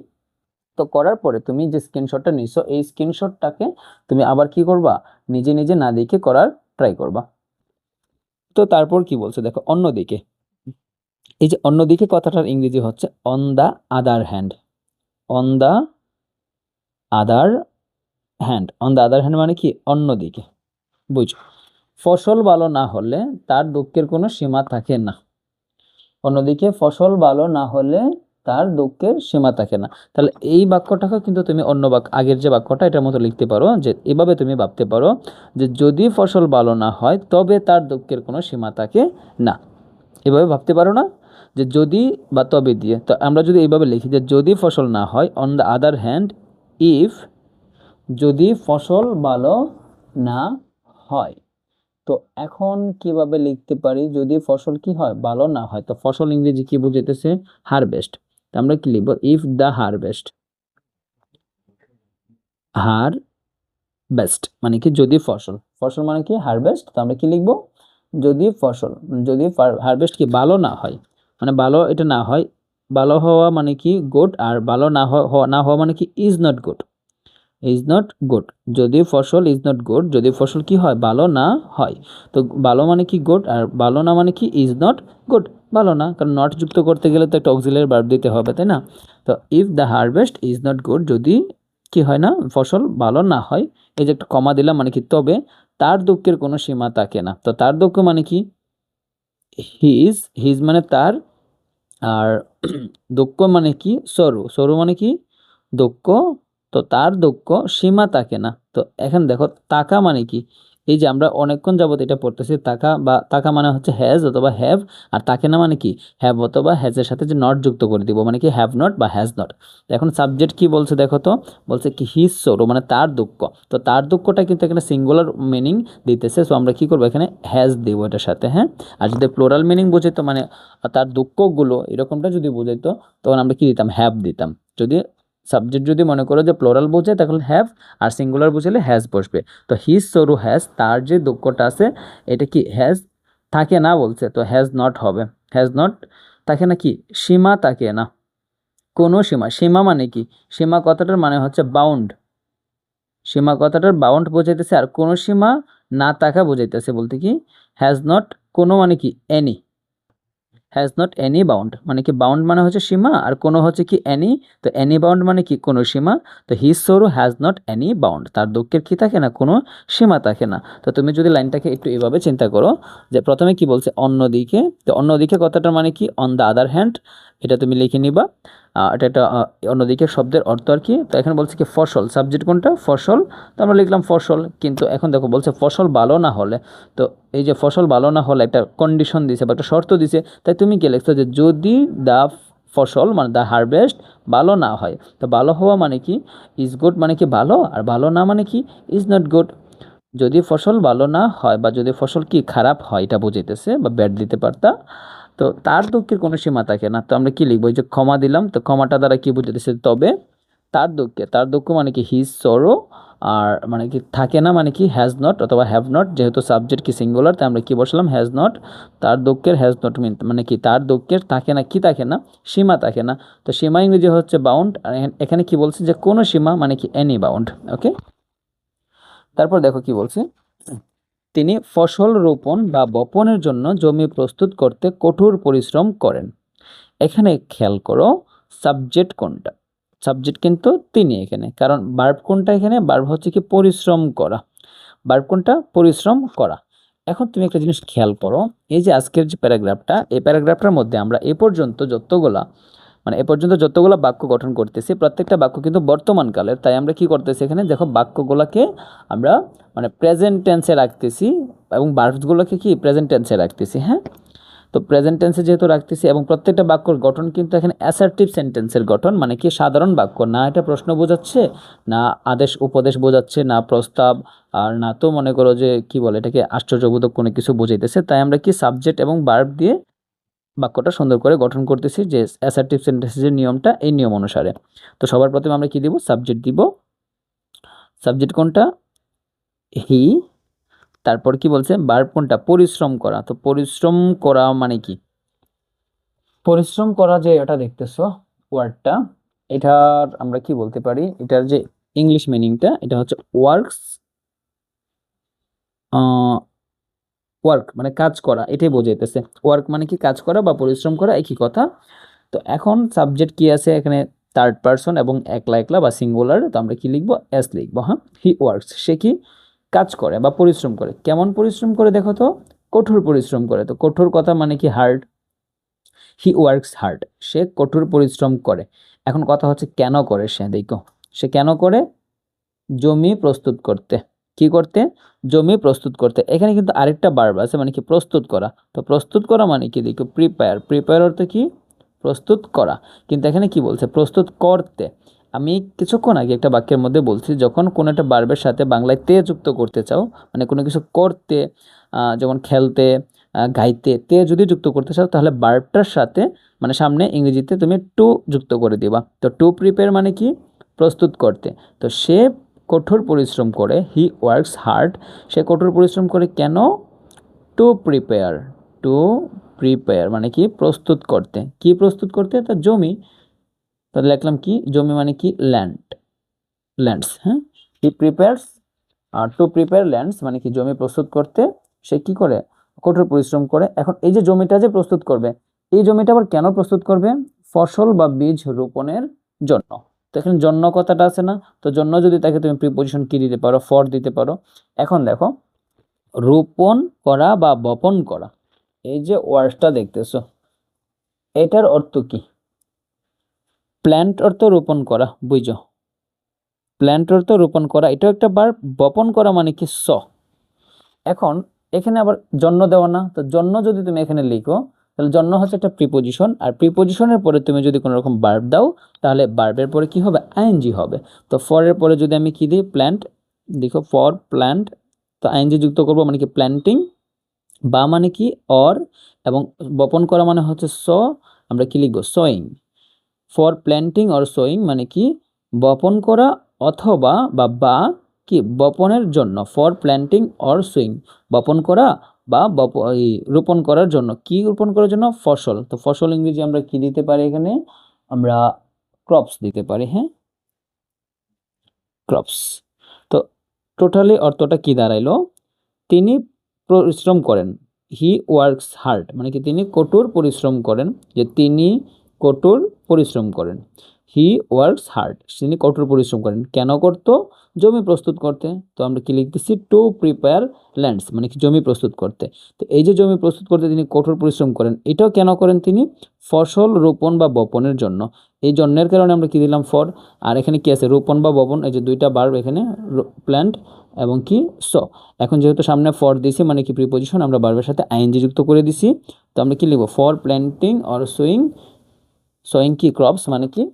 তো করার পরে তুমি যে স্ক্রিনশটটা নিছো, এই স্ক্রিনশটটাকে তুমি আবার কি করবা? নিজে নিজে না দেখে করার ট্রাই করবা। তো তারপর কি বলছে দেখো, অন্যদিকে। এই যে অন্যদিকে কথাটার ইংরেজি হচ্ছে on the other hand. On the other hand. On the other hand মানে কি? অন্যদিকে। বুঝো? ফসল ভালো না হলে তার দুঃখের কোনো সীমা থাকে না। অন্যদিকে ফসল ভালো না হলে তার দুঃখের সীমা থাকে না। তাহলে এই বাক্যটাকে কিন্তু তুমি অন্য বাক্য, আগের যে বাক্যটা এটার মতো লিখতে পারো যে এভাবে তুমি ভাবতে পারো যে যদি ফসল ভালো না হয় তবে তার দুঃখের কোনো সীমা থাকে না। এভাবে ভাবতে পারো না? যে যদি বা তবে দিয়ে, তো আমরা যদি এইভাবে লিখি যে যদি ফসল না হয়, on the other hand if, যদি ফসল ভালো না হয়। তো এখন কিভাবে লিখতে পারি? যদি ফসল কি হয়? ভালো না হয়। তো ফসল ইংরেজি কি বুঝাইতেছে? হারভেস্ট। তো আমরা কি লিখবো? If the harvest. হারভেস্ট মানে কি? যদি ফসল। ফসল মানে কি? হারভেস্ট। তো আমরা কি লিখবো? যদি ফসল, যদি হারভেস্ট কি ভালো না হয়, মানে ভালো এটা না হয়। ভালো হওয়া মানে কি? গুড। আর ভালো না হওয়া মানে কি? Is not good. Is not good. যদি ফসল ইজ নট গুড, যদি ফসল কি হয়? ভালো না হয়। তো ভালো মানে কি? গুড। আর ভালো না মানে কি? Is not good. ভালো না, কারণ নট যুক্ত করতে গেলে তো একটা অক্সিলারি ভার্ব দিতে হবে, তাই না? তো if the harvest is not good, যদি কি হয় না? ফসল ভালো না হয়। এই যে একটা কমা দিলাম মানে কি? তবে তার দুঃখের কোনো সীমা থাকে না। তো তার দুঃখ মানে কি? হিজ। হিজ মানে তার। আর দুঃখ মানে কি? সরু। সরু মানে কি? দুঃখ। তো তার দুঃখ সীমা থাকে না। তো এখন দেখো তাকা মানে কি? এই যে আমরা অনেকক্ষণ যাবত এটা পড়তেছি, তাকা বা তাকা মানে হচ্ছে হ্যাজ অথবা হ্যাভ। আর তাকে না মানে কি? হ্যাভ অথবা হ্যাজের সাথে যে নট যুক্ত করে দিব মানে কি? হ্যাভ নট বা হ্যাজ নট। এখন সাবজেক্ট কি বলছে দেখো তো? বলছে কি হিজ সরো, মানে তার দুঃখ। তো তার দুঃখটা কিন্তু এখানে সিঙ্গুলার মিনিং দিতেছে। সো আমরা কি করবো? এখানে হ্যাজ দিব এটার সাথে। হ্যাঁ, আর যদি প্লোরাল মিনিং বোঝাইতো মানে তার দুঃখগুলো এরকমটা যদি বোঝাইতো, তখন আমরা কি দিতাম? হ্যাভ দিতাম। যদি সাবজেক্ট যদি মনে করো যে প্লোরাল বোঝায়, তাহলে হ্যাভ, আর সিঙ্গুলার বুঝালে হ্যাজ বসবে। তো হিজ সরু হ্যাজ, তার যে দুঃখটা আছে এটা কি? হ্যাজ থাকে না বলছে, তো হ্যাজ নট হবে। হ্যাজ নট থাকে না কি? সীমা থাকে না। কোনো সীমা। সীমা মানে কি? সীমা কথাটার মানে হচ্ছে বাউন্ড। সীমা কথাটার বাউন্ড বোঝাইতেছে, আর কোনো সীমা না থাকা বোঝাইতেছে বলতে কি? হ্যাজ নট, কোনো মানে কি? Any. Has not any bound মানে কি বাউন্ড মানে হচ্ছে সীমা, আর কোনো হচ্ছে কি এনি, তো এনি বাউন্ড মানে কি কোনো সীমা। তো হিজ সরো হ্যাজ নট এনি বাউন্ড, তার দুঃখের কি থাকে না, কোনো সীমা থাকে না। তো তুমি যদি লাইনটাকে একটু এভাবে চিন্তা করো যে প্রথমে কি বলছে অন্যদিকে, তো অন্যদিকে কথাটার মানে কি অন দ্য আদার হ্যান্ড, এটা তুমি লিখে নিবা। এটা একটা অন্যদিকে শব্দের অর্থ আর কি। তো এখানে বলছে কি ফসল, সাবজেক্ট কোনটা ফসল, তো আমরা লিখলাম ফসল। কিন্তু এখন দেখো বলছে ফসল ভালো না হলে, তো এই যে ফসল ভালো না হলে একটা কন্ডিশন দিছে বা একটা শর্ত দিছে, তাই তুমি কি লিখছো যে যদি দ্য ফসল মানে দ্য হারভেস্ট ভালো না হয়। তো ভালো হওয়া মানে কি ইজ গুড মানে কি ভালো, আর ভালো না মানে কি ইজ নট গুড। যদি ফসল ভালো না হয় বা যদি ফসল কি খারাপ হয় এটা বুঝাইতেছে বা ব্যাড দিতে পারতা। তো তার দুঃখের কোনো সীমা থাকে না, তো আমরা কি লিখবো, এই যে ক্ষমা দিলাম, তো ক্ষমাটা দ্বারা কি বুঝাইতেছে তবে তার দুঃখে, তার দুঃখ মানে কি হিজ সরো, আর মানে কি থাকে না মানে কি হ্যাজ নট অথবা হ্যাভ নট, যেহেতু সাবজেক্ট কি সিঙ্গুলার তাই আমরা কি বসালাম হ্যাজ নট। তার দুঃখের হ্যাজ নট মিন মানে কি তার দুঃখের থাকে না, কি থাকে না সীমা থাকে না। তো সীমা ইংরেজি হচ্ছে বাউন্ড, আর এখানে কি বলছে যে কোনো সীমা মানে কি এনি বাউন্ড। ওকে, তারপর দেখো কি বলছে, তিনি ফসল রোপণ বা বপনের জন্য জমি প্রস্তুত করতে কঠোর পরিশ্রম করেন। এখানে খেয়াল করো সাবজেক্ট কোনটা, সাবজেক্ট কিন্তু তিনি এখানে, কারণ ভার্ব কোনটা এখানে, ভার্ব হচ্ছে কি পরিশ্রম করা, ভার্ব কোনটা পরিশ্রম করা। এখন তুমি একটা জিনিস খেয়াল করো, এই যে আজকের যে প্যারাগ্রাফটা, এই প্যারাগ্রাফটার মধ্যে আমরা এ পর্যন্ত যতগুলা মানে এ পর্যন্ত যতগুলো বাক্য গঠন করতেছি প্রত্যেকটা বাক্য কিন্তু বর্তমান কালের, তাই আমরা কি করতেছি এখানে দেখো বাক্যগুলোকে আমরা মানে প্রেজেন্ট টেন্সে রাখতেছি এবং ভার্বগুলোকে কি প্রেজেন্ট টেন্সে রাখতেছি। হ্যাঁ, তো প্রেজেন্ট টেন্সে যেহেতু রাখতেছি এবং প্রত্যেকটা বাক্যর গঠন কিন্তু এখানে অ্যাসার্টিভ সেন্টেন্সের গঠন, মানে কি সাধারণ বাক্য না, এটা প্রশ্ন বোঝাচ্ছে না, আদেশ উপদেশ বোঝাচ্ছে না, প্রস্তাব, আর না তো মনে করো যে কি বলে এটাকে আশ্চর্যবোধক কোনো কিছু বোঝাইতেছে। তাই আমরা কি সাবজেক্ট এবং ভার্ব দিয়ে বাক্যটা সুন্দর করে গঠন করতেছি, যে অ্যাসার্টিভ সেন্টেন্সের যে নিয়মটা এই নিয়ম অনুসারে। তো সবার প্রথমে আমরা কি দিব, সাবজেক্ট দিব। সাবজেক্ট কোনটা, হি। তারপর কি বলছে ভার্ব কোনটা, পরিশ্রম করা। তো পরিশ্রম করা মানে কি, পরিশ্রম করা যে এটা দেখতেছো ওয়ার্ডটা, এটার আমরা কি বলতে পারি, এটার যে ইংলিশ মিনিংটা এটা হচ্ছে ওয়ার্কস, ওয়ার্ক মানে কাজ করা, এটাই বোঝাইতেছে। ওয়ার্ক মানে কি কাজ করা বা পরিশ্রম করা, একই কথা। তো এখন সাবজেক্ট কি আছে এখানে, থার্ড পারসন এবং একলা একলা বা সিঙ্গুলার, তো আমরা কি লিখবো এস লিখবো। হ্যাঁ, হি ওয়ার্কস, সে কি কাজ করে বা পরিশ্রম করে। কেমন পরিশ্রম করে দেখো তো, কঠোর পরিশ্রম করে। তো কঠোর কথা মানে কি হার্ড, হি ওয়ার্কস হার্ড, সে কঠোর পরিশ্রম করে। এখন কথা হচ্ছে কেন করে সে, দেখো সে কেন করে, জমি প্রস্তুত করতে, কি করতে, জমি প্রস্তুত করতে। এখানে কিন্তু আরেকটা ভার্ব আছে মানে কি প্রস্তুত করা। তো প্রস্তুত করা মানে কি দেখো প্রিপেয়ার, প্রিপেয়ার অর্থ কি প্রস্তুত করা। কিন্তু এখানে কি বলছে প্রস্তুত করতে। আমি কিছুক্ষণ আগে একটা বাক্যের মধ্যে বলছি যখন কোনো একটা ভার্বের সাথে বাংলায় তে যুক্ত করতে চাও, মানে কোনো কিছু করতে, যেমন খেলতে, গাইতে, তে যদি যুক্ত করতে চাও তাহলে ভার্বটার সাথে মানে সামনে ইংরেজিতে তুমি টু যুক্ত করে দিবা। তো টু প্রিপেয়ার মানে কি প্রস্তুত করতে। তো সে কঠোর পরিশ্রম করে, হি ওয়ার্কস হার্ড, সে কঠোর পরিশ্রম করে কেন, টু প্রিপেয়ার, টু প্রিপেয়ার মানে কি প্রস্তুত করতে, কি প্রস্তুত করতে, তার জমি। তাহলে লিখলাম কি জমি মানে কি ল্যান্ড, ল্যান্ডস। হ্যাঁ, হি প্রিপেয়ার্স আর টু প্রিপেয়ার ল্যান্ডস মানে কি জমি প্রস্তুত করতে সে কি করে কঠোর পরিশ্রম করে। এখন এই যে জমিটা যে প্রস্তুত করবে, এই জমিটা আবার কেন প্রস্তুত করবে, ফসল বা বীজ রোপণের জন্য। তো এখানে জন্য কথাটা আছে না, তো জন্য যদি তাকে তুমি প্রিপোজিশন কি দিতে পারো, ফর দিতে পারো। এখন দেখো রোপণ করা বা বপন করা, এই যে ওয়ার্ডটা দেখতেছো এটার অর্থ কি, প্ল্যান্ট অর্থ রোপণ করা, বুঝছো, প্ল্যান্ট অর্থ রোপণ করা, এটাও একটা ভার্ব। বপন করা মানে কি এখন এখানে আবার জন্য দেওয়া না, তো জন্য যদি তুমি এখানে লিখো তাহলে জন্য হচ্ছে একটা প্রিপোজিশন, আর প্রিপোজিশনের পরে তুমি যদি কোনো রকম ভার্ব দাও তাহলে ভার্বের পরে কি হবে আইএনজি হবে। তো ফরের পরে যদি আমি কি দিই প্ল্যান্ট, দেখো ফর প্ল্যান্ট, তো আইএনজি যুক্ত করবো মানে কি প্ল্যান্টিং, বা মানে কি অর, এবং বপন করা মানে হচ্ছে আমরা কি লিখবো sewing. For planting or sewing মানে কি বপন করা অথবা বা কি বপনের জন্য, ফর প্ল্যান্টিং অর সোয়িং বপন করা বা রোপণ করার জন্য, কি রোপণ করার জন্য ফসল। তো ফসল ইংরেজি আমরা কি দিতে পারি এখানে, আমরা ক্রপস দিতে পারি। হ্যাঁ, ক্রপস। তো টোটালি অর্থটা কি দাঁড়াইলো, তিনি পরিশ্রম করেন, হি ওয়ার্কস হার্ড মানে কি তিনি কঠোর পরিশ্রম করেন, যে তিনি কঠোর পরিশ্রম করেন। হি ওয়ার্কস হার্ড, তিনি কঠোর পরিশ্রম করেন কেন করতো? জমি প্রস্তুত করতে। তো আমরা কি লিখতেছি? টু প্রিপেয়ার ল্যান্ডস মানে কি জমি প্রস্তুত করতে। তো এই যে জমি প্রস্তুত করতে তিনি কঠোর পরিশ্রম করেন, এটাও কেন করেন তিনি? ফসল রোপণ বা বপনের জন্য। এই জন্যের কারণে আমরা কি দিলাম? ফর। আর এখানে কি আছে? রোপণ বা বপন, এই যে দুইটা ভার্ব এখানে, প্ল্যান্ট এবং কি সো। এখন যেহেতু সামনে ফর দিছি মানে কি প্রিপোজিশন, আমরা ভার্বের সাথে আইএনজি যুক্ত করে দিছি। তো আমরা কি লিখব? For planting or sewing, sewing কি ক্রপস মানে কি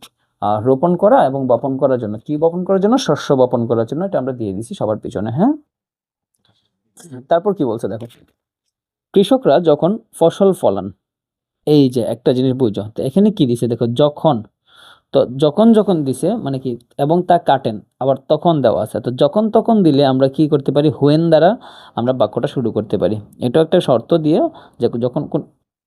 রোপণ করা এবং বপন করার জন্য। কি বপন করার জন্য? শস্য বপন করার জন্য। এটা আমরা দিয়ে দিছি সবার পিছনে। হ্যাঁ, তারপর কি বলছে দেখো, কৃষকরা যখন ফসল ফলান, এই যে একটা জিনিস বুঝো, তো এখানে কি দিছে দেখো, যখন। তো যখন যখন দিছে মানে কি, এবং তা কাটেন, আবার তখন দেওয়া আছে। তো যখন তখন দিলে আমরা কি করতে পারি? হোয়েন দ্বারা আমরা বাক্যটা শুরু করতে পারি। এটাও একটা শর্ত দিয়ে, যে যখন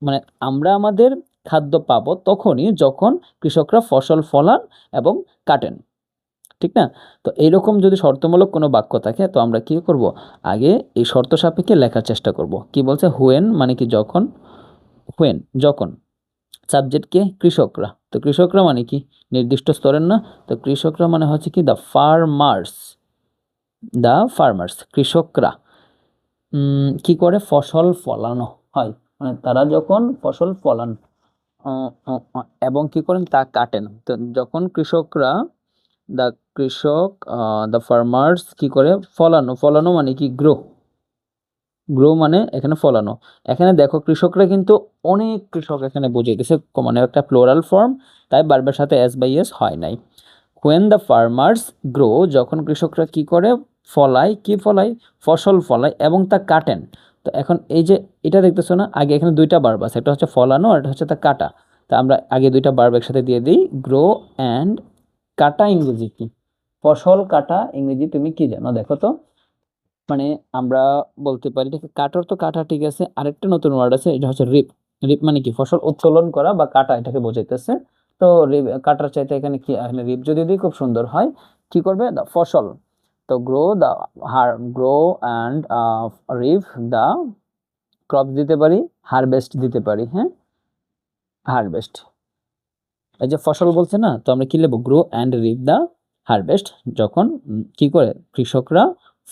মানে আমরা আমাদের খাদ্য পাবো তখনই যখন কৃষকরা ফসল ফলান এবং কাটেন, ঠিক না? তো এইরকম যদি শর্তমূলক কোনো বাক্য থাকে, তো আমরা কি করব? আগে এই শর্ত সাপেক্ষে লেখার চেষ্টা করব। কি বলছে? হোয়েন মানে কি যখন, হোয়েন যখন। সাবজেক্টকে কৃষকরা, তো কৃষকরা মানে কি নির্দিষ্ট স্তরের না, তো কৃষকরা মানে হচ্ছে কি দ্য ফার্মার্স, দ্য ফার্মার্স কৃষকরা কি করে? ফসল ফলানো হয়, মানে তারা যখন ফসল ফলান এবং কি করেন? তা কাটেন। তো যখন কৃষকরা, দ্য কৃষক, দ্য ফার্মার্স কি করে? ফলানো, ফলানো মানে কি গ্রো, গ্রো মানে এখানে ফলানো। এখানে দেখো কৃষকরা কিন্তু অনেক কৃষক এখানে বুঝাইতেছে, মানে একটা প্লোরাল ফর্ম, তাই ভার্বের সাথে এস বাই এস হয় নাই। হোয়েন দ্য ফার্মার্স গ্রো, যখন কৃষকরা কি করে? ফলায়, কি ফলায়? ফসল ফলায় এবং তা কাটেন। তো এখন এই যে এটা দেখতেছো না, আগে এখানে দুইটা ভার্ব আছে, একটা হচ্ছে ফলানো আর একটা হচ্ছে তা কাটা। তা আমরা আগে দুইটা ভার্ব একসাথে দিয়ে দিই, গ্রো অ্যান্ড কাটা ইংরেজি কি? ফসল কাটা ইংরেজি তুমি কি জানো দেখো তো? মানে আমরা বলতে পারি এটাকে কাটার, তো কাটা ঠিক আছে, আরেকটা নতুন ওয়ার্ড আছে, এটা হচ্ছে রিপ। রিপ মানে কি? ফসল উত্তোলন করা বা কাটা, এটাকে বোঝাইতেছে। তো কাটার চাইতে এখানে কি, এখানে রিপ যদি দিই খুব সুন্দর হয়। কি করবে? দা ফসল। তো grow the grow and reap the crop দিতে পারি, হারভেস্ট দিতে পারি। হ্যাঁ, হারভেস্ট, এই যে ফসল বলছে না, তো আমরা কি লিখবো? Grow and reap the harvest, যখন কি করে কৃষকরা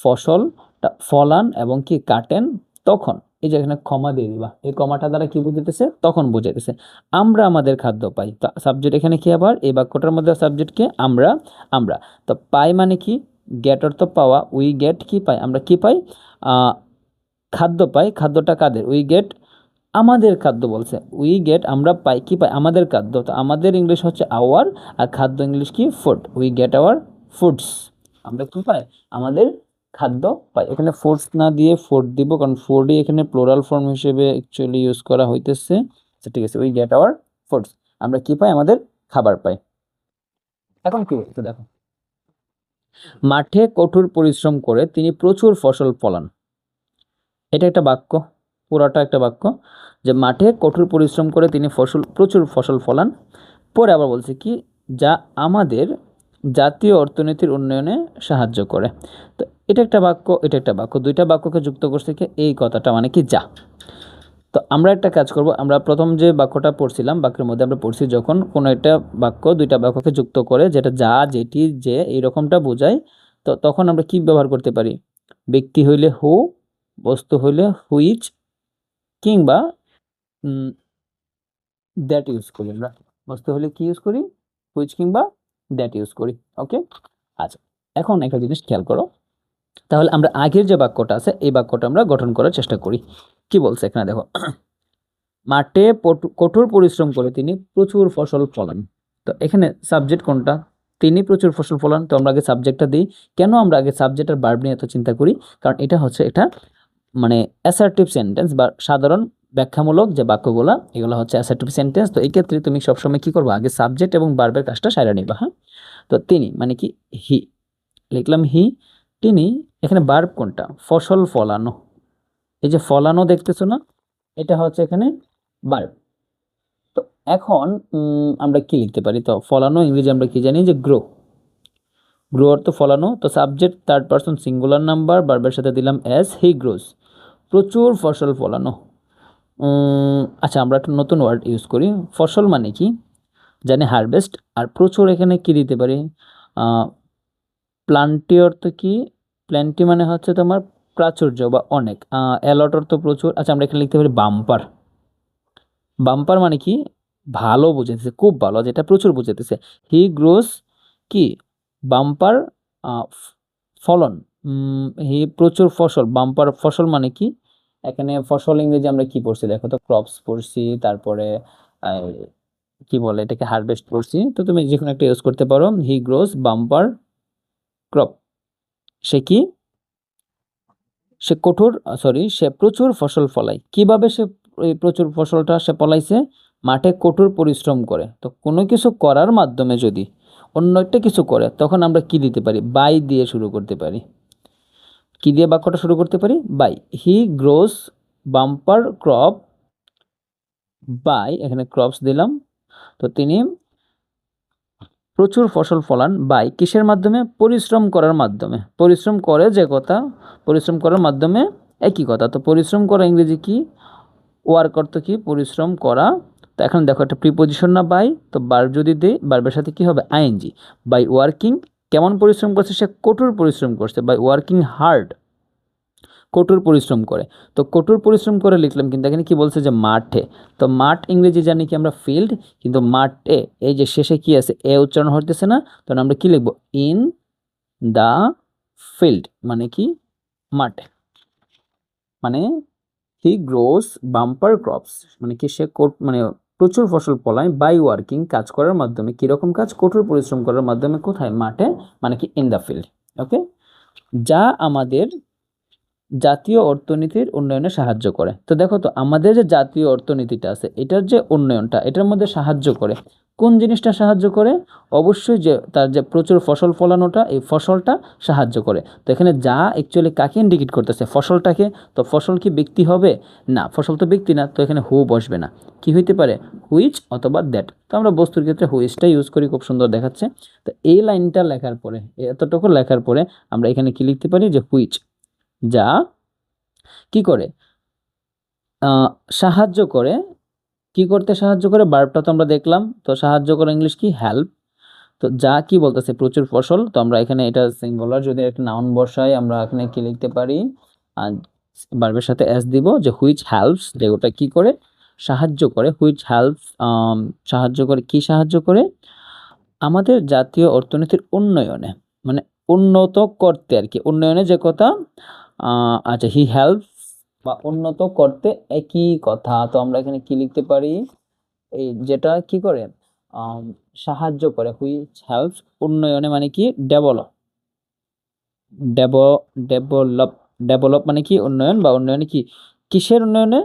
ফসলটা ফলান এবং কি কাটেন তখন। এই যে এখানে কমা দিয়ে দিবা, এই কমাটা দ্বারা কি বুঝাইতেছে? তখন বুঝাইতেছে আমরা আমাদের খাদ্য পাই। তো সাবজেক্ট এখানে কি? আবার এই বাক্যটার মধ্যে সাবজেক্টকে আমরা, আমরা। তো পাই মানে কি? গেট অর্থ পাওয়া, উই গেট কি পাই? আমরা কি পাই? খাদ্য পাই। খাদ্যটা কাদের? উই গেট, আমাদের খাদ্য বলছে। উই গেট আমরা পাই, কি পাই? আমাদের খাদ্য। তো আমাদের ইংলিশ হচ্ছে আওয়ার, আর খাদ্য ইংলিশ কি? Food. We get hour foods, আমরা কি পাই? আমাদের খাদ্য পাই। এখানে ফুডস না দিয়ে ফুড দিব, কারণ ফুডই এখানে প্লোরাল ফর্ম হিসেবে অ্যাকচুয়ালি ইউজ করা হইতেছে। আচ্ছা ঠিক আছে, উই গেট আওয়ার ফুডস, আমরা কি পাই? আমাদের খাবার পাই। এখন কি বলছে দেখো, মাঠে কঠোর পরিশ্রম করে তিনি প্রচুর ফসল ফলান। এটা একটা বাক্য, পুরাটা একটা বাক্য, যে মাঠে কঠোর পরিশ্রম করে তিনি প্রচুর ফসল ফলান। পরে আবার বলছে কি? যা আমাদের জাতীয় অর্থনীতির উন্নয়নে সাহায্য করে। তো এটা একটা বাক্য, এটা একটা বাক্য, দুইটা বাক্যকে যুক্ত করছে কি? এই কথাটা মানে কি? যা। তো আমরা একটা কাজ করব, আমরা প্রথম যে বাক্যটা পড়ছিলাম, বাক্যের মধ্যে আমরা পড়ছি যখন কোনো একটা বাক্য দুইটা বাক্যকে যুক্ত করে, যেটা যা, যেটি, যে এইরকমটা বোঝায়, তো তখন আমরা কি ব্যবহার করতে পারি? ব্যক্তি হইলে হু, বস্তু হইলে হুইচ, কিংবা দ্যাট ইউজ করি। আমরা বস্তু হলে কি ইউজ করি? হুইচ কিংবা দ্যাট ইউজ করি। ওকে, আচ্ছা এখন একটা জিনিস খেয়াল করো, তাহলে আমরা আগের যে বাক্যটা আছে এই বাক্যটা আমরা গঠন করার চেষ্টা করি। কি বলছে এখানে দেখো, মাঠে কঠোর পরিশ্রম করে তিনি প্রচুর ফসল ফলান। তো এখানে সাবজেক্ট কোনটা? তিনি প্রচুর ফসল ফলান, তো আমরা আগে সাবজেক্টটা দিই। কেন আমরা আগে সাবজেক্ট আর ভার্ব নিয়ে এত চিন্তা করি? কারণ এটা হচ্ছে এটা মানে অ্যাসার্টিভ সেন্টেন্স বা সাধারণ ব্যাখ্যামূলক যে বাক্যগুলো, এগুলো হচ্ছে অ্যাসার্টিভ সেন্টেন্স। তো এই ক্ষেত্রে তুমি সবসময় কি করবো? আগে সাবজেক্ট এবং ভার্বের কাজটা সাইরা নিবা। হ্যাঁ, তো তিনি মানে কি? হি, লিখলাম হি। তিনি, এখানে ভার্ব কোনটা? ফসল ফলানো। এই যে ফলানো দেখতেছো না, এটা হচ্ছে এখানে ভার্ব। তো এখন আমরা কি লিখতে পারি? তো ফলানো ইংরেজি আমরা কি জানি? যে গ্রো। গ্রো অর্থ ফলানো। তো subject third person singular number, ভার্বের সাথে দিলাম এস, হি গ্রোস, প্রচুর ফসল ফলানো। আচ্ছা আমরা একটা নতুন ওয়ার্ড ইউজ করি। ফসল মানে কি জানি হারভেস্ট, আর প্রচুর এখানে কি দিতে পারি? প্লান্টি অর্থ কি? প্ল্যান্টি মানে হচ্ছে তোমার প্রাচুর্য বা অনেক। অ্যালট অর্থ প্রচুর। আচ্ছা আমরা এখানে লিখতে পারি বাম্পার। বাম্পার মানে কি ভালো বুঝাইতেছে, খুব ভালো, যেটা প্রচুর বুঝাইতেছে। হি গ্রোস কি বাম্পার ফলন। হি প্রচুর ফসল, বাম্পার ফসল মানে কি? এখানে ফসল ইংরেজি আমরা কি পড়ছি দেখো তো, ক্রপস পড়ছি, তারপরে আহ, কি বলে এটাকে, হারভেস্ট পড়ছি। তো তুমি যে কোনো একটা ইউজ করতে পারো। হি গ্রোস বাম্পার ক্রপ। সে কি সে কঠোর সরি সে প্রচুর ফসল ফলায়। কিভাবে সে এই প্রচুর ফসলটা সে ফলাইছে? মাঠে কঠোর পরিশ্রম করে। তো কোনো কিছু করার মাধ্যমে যদি অন্য একটা কিছু করে, তখন আমরা কি দিতে পারি? বাই দিয়ে শুরু করতে পারি। কি দিয়ে বাক্যটা শুরু করতে পারি? By. He grows bumper crop by, এখানে ক্রপস দিলাম। তো তিনি প্রচুর ফসল ফলান বাই কিসের মাধ্যমে? পরিশ্রম করার মাধ্যমে। পরিশ্রম করে যে কথা, পরিশ্রম করার মাধ্যমে একই কথা। তো পরিশ্রম করা ইংরেজি কি? ওয়ার্ক অর্থ কি? পরিশ্রম করা। তো এখন দেখো একটা প্রিপোজিশন না বাই, তো ভার্ব যদি দেই ভার্বের সাথে কি হবে? আইএনজি। বাই ওয়ার্কিং কেমন পরিশ্রম করছে? সে কঠোর পরিশ্রম করছে। বাই ওয়ার্কিং হার্ড কঠোর পরিশ্রম করে। তো কঠোর পরিশ্রম করে লিখলাম, কিন্তু এখানে কি বলছে? যে মাঠে। তো মাঠ ইংরেজি জানি কি আমরা? ফিল্ড। কিন্তু মাঠে এই যে শেষে কি আছে? এ উচ্চারণ হতেছে না, তখন আমরা কি লিখবো? ইন দা ফিল্ড মানে কি? মাঠে। মানে হি গ্রোস বাম্পার ক্রপস মানে কি সে মানে প্রচুর ফসল ফলায় বাই ওয়ার্কিং কাজ করার মাধ্যমে। কিরকম কাজ? কঠোর পরিশ্রম করার মাধ্যমে। কোথায়? মাঠে, মানে কি ইন দ্য ফিল্ড। ওকে, যা আমাদের জাতীয় অর্থনীতির উন্নয়নে সাহায্য করে। তো দেখো তো আমাদের যে জাতীয় অর্থনীতিটা আছে, এটার যে উন্নয়নটা, এটার মধ্যে সাহায্য করে কোন জিনিসটা? সাহায্য করে অবশ্যই যে তার যে প্রচুর ফসল ফলানোটা, এই ফসলটা সাহায্য করে। তো এখানে যা অ্যাকচুয়ালি কাকে ইন্ডিকেট করতেছে? ফসলটাকে। তো ফসল কি ব্যক্তি হবে? না, ফসল তো ব্যক্তি না, তো এখানে হু বসবে না। কি হইতে পারে? হুইচ অথবা দ্যাট। তো আমরা বস্তুর ক্ষেত্রে হুইচটা ইউজ করি, খুব সুন্দর দেখাচ্ছে। তো এই লাইনটা লেখার পরে, এতটুকু লেখার পরে আমরা এখানে কি লিখতে পারি? যে হুইচ, যা কি করে? সাহায্য করে। কি করতে সাহায্য করে? ভার্বটা তো আমরা দেখলাম। তো সাহায্য করে ইংলিশ কি? হেল্প। তো যা কি বলতেছে? প্রচুর ফসল। তো আমরা এখানে এটা সিঙ্গুলার, যদি একটা নাউন বসাই আমরা এখানে কি লিখতে পারি? আর ভার্বের সাথে এস দিব, যে হুইচ হেল্পস, যে ওটা কি করে? সাহায্য করে। হুইচ হেল্পস সাহায্য করে। কি সাহায্য করে? আমাদের জাতীয় অর্থনীতির উন্নয়নে, মানে উন্নত করতে আর কি। উন্নয়নে যে কথা, আচ্ছা হি হেল্পস বা উন্নত করতে একই কথা। তো আমরা এখানে কি লিখতে পারি? এই যেটা কি করে? আম, সাহায্য করে। হুইচ হেল্পস উন্নয়নে মানে কি? ডেভেলপ। ডেভেলপ ডেভেলপ মানে কি? উন্নয়ন। বা উন্নয়নে কি? কিসের উন্নয়নে?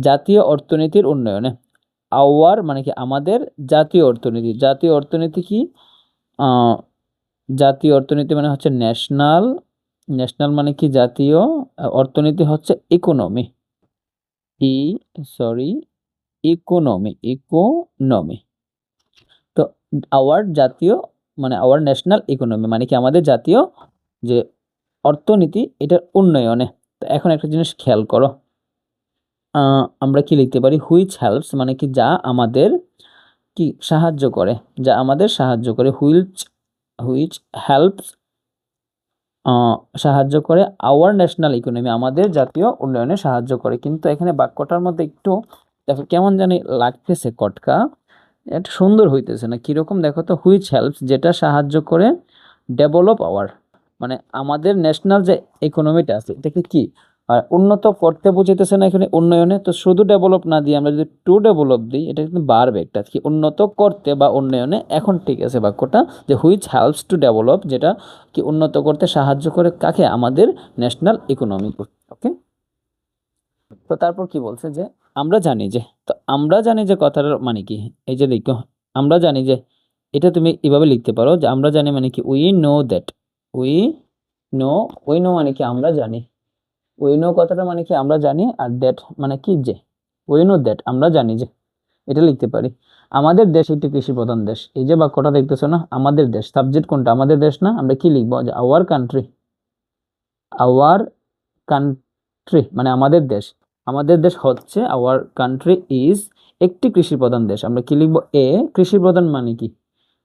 জাতীয় অর্থনীতির উন্নয়নে। আওয়ার মানে কি? আমাদের জাতীয় অর্থনীতি। জাতীয় অর্থনীতি কি? আহ, জাতীয় অর্থনীতি মানে হচ্ছে ন্যাশনাল। ন্যাশনাল মানে কি? জাতীয়। অর্থনীতি হচ্ছে ইকোনমি। ই সরি ইকোনমি, ইকোনমি। তো আওয়ার জাতীয় মানে আওয়ার ন্যাশনাল ইকোনমি মানে কি? আমাদের জাতীয় যে অর্থনীতি, এটার উন্নয়নে। তো এখন একটা জিনিস খেয়াল করো, আমরা কি লিখতে পারি? হুইচ হেল্পস মানে কি? যা আমাদের কি সাহায্য করে, যা আমাদের সাহায্য করে। হুইচ হুইচ হেল্পস সাহায্য করে আওয়ার ন্যাশনাল ইকোনমি, আমাদের জাতীয় উন্নয়নে সাহায্য করে। কিন্তু এখানে বাক্যটার মধ্যে একটু দেখো কেমন জানি লাগতেছে, কটকা। এটা সুন্দর হইতেছে না, কিরকম দেখো তো? হুইচ হেল্পস যেটা সাহায্য করে ডেভেলপ আওয়ার, মানে আমাদের ন্যাশনাল যে ইকোনমিটা আছে, এটাকে কি উন্নত করতে বুঝাইতেছে না এখানে? উন্নয়নে। তো শুধু ডেভেলপ না দিয়ে আমরা যদি টু ডেভেলপ দিই, এটা কিন্তু বাড়বে একটা কি? উন্নত করতে বা উন্নয়নে। এখন ঠিক আছে বাক্যটা, যে হুইচ হেল্পস টু ডেভেলপ, যেটা কি উন্নত করতে সাহায্য করে কাকে? আমাদের ন্যাশনাল ইকোনমি। ওকে, তো তারপর কি বলছে? যে আমরা জানি যে। তো আমরা জানি যে কথাটার মানে কি? এই যে দেখো, আমরা জানি যে, এটা তুমি এভাবে লিখতে পারো যে আমরা জানি মানে কি? We know that. We know. We know মানে কি? আমরা জানি। উই নো কথাটা মানে কি? আমরা জানি। আর দ্যাট মানে কি? যে। উই নো দ্যাট আমরা জানি যে, এটা লিখতে পারি। আমাদের দেশ একটি কৃষি প্রধান দেশ। এই যে বাক্যটা দেখতেছো না, আমাদের দেশ, সাবজেক্ট কোনটা? আমাদের দেশ না? আমরা কি লিখবো? যে আওয়ার কান্ট্রি। আওয়ার কান্ট্রি মানে আমাদের দেশ। আমাদের দেশ হচ্ছে, আওয়ার কান্ট্রি ইজ একটি কৃষি প্রধান দেশ। আমরা কি লিখবো? এ। কৃষি প্রধান মানে কি?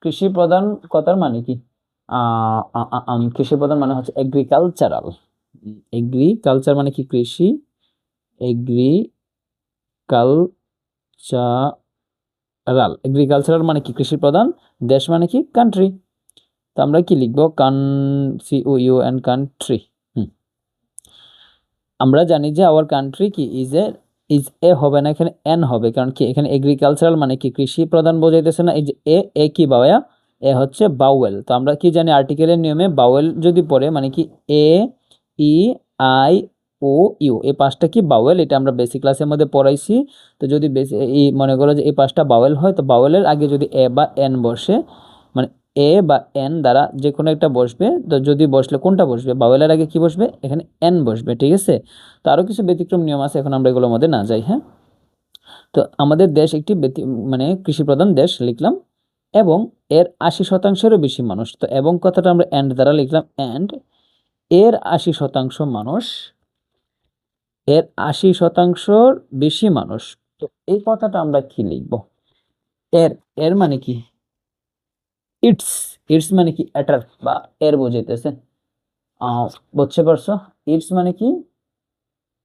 কৃষি প্রধান কথার মানে কি? কৃষি প্রধান মানে হচ্ছে এগ্রিকালচারাল। এগ্রিকালচার মানে কি? কৃষি। এগ্রিকালচারাল মানে কি? কৃষি প্রধান দেশ মানে কি? কান্ট্রি। তো আমরা কি লিখবো? COUN country. আমরা জানি যে আওয়ার কান্ট্রি কি ইজ এ হবে না, এখানে এন হবে, কারণ কি এখানে এগ্রিকালচারাল মানে কি? কৃষি প্রধান বোঝাইতেছে না। এই যে এ কি বাওয়া? এ হচ্ছে বাউয়েল। তো আমরা কি জানি আর্টিকেলের নিয়মে বাউয়েল যদি পড়ে মানে কি এ, ই, আই, ও, ইউ, এই পাঁচটা কি বাউয়েল, এটা আমরা বেসিক ক্লাসের মধ্যে পড়াইছি। তো যদি মনে করো যে এই পাঁচটা বাউয়েল হয়, তো বাউয়েলের আগে যদি এ বা এন বসে, মানে এ বা এন দ্বারা যে কোনো একটা বসবে, তো যদি বসলে কোনটা বসবে? বাউয়েলের আগে কি বসবে? এখানে এন বসবে, ঠিক আছে। তো আরও কিছু ব্যতিক্রম নিয়ম আছে, এখন আমরা এগুলোর মধ্যে না যাই। হ্যাঁ, তো আমাদের দেশ একটি মানে কৃষি প্রধান দেশ লিখলাম, এবং এর 80%-এরও বেশি মানুষ। তো এবং কথাটা আমরা এন্ড দ্বারা লিখলাম, এন্ড এর 80% মানুষ, এর 80%-র বেশি মানুষ। তো এই কথাটা আমরা কি লিখব? এর এর মানে কি? ইটস। ইটস মানে কি? এটার বা এর বোঝাইতেছে। বুঝতে পারছো? ইটস মানে কি?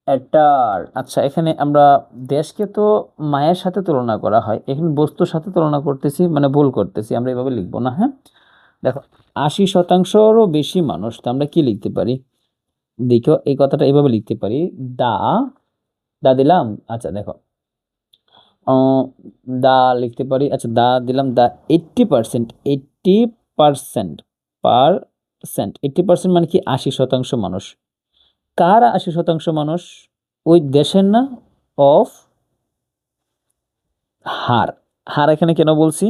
এটার। আচ্ছা, এখানে আমরা দেশকে তো মায়ের সাথে তুলনা করা হয়, এখানে বস্তুর সাথে তুলনা করতেছি, মানে ভুল করতেছি, আমরা এভাবে লিখবো না। হ্যাঁ, দেখো 80%-রও বেশি মানুষ, তো আমরা কি লিখতে পারি? দেখো এই কথাটা এভাবে লিখতে পারি, দা দা দিলাম। আচ্ছা দেখো, দা লিখতে পারি। আচ্ছা, দা দিলাম, দা 80%, 80% মানে কি? 80% মানুষ। কার 80% মানুষ? ওই দেশের না, অফ হার। হার এখানে কেন বলছি?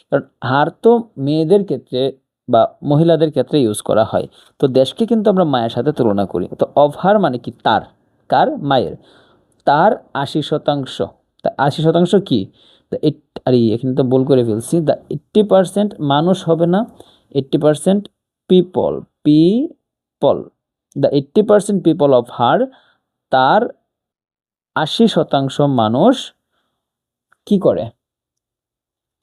কারণ হার তো মেয়েদের ক্ষেত্রে বা মহিলাদের ক্ষেত্রে ইউজ করা হয়। তো দেশকে কিন্তু আমরা মায়ের সাথে তুলনা করি। তো অফ হার মানে কি? তার। কার? মায়ের। তার 80%। তা 80% কি? আরে এখানে তো ভুল করে ফেলছি, দ্য 80% মানুষ হবে না, 80% people. People, the 80% people of her, তার 80% মানুষ কি করে?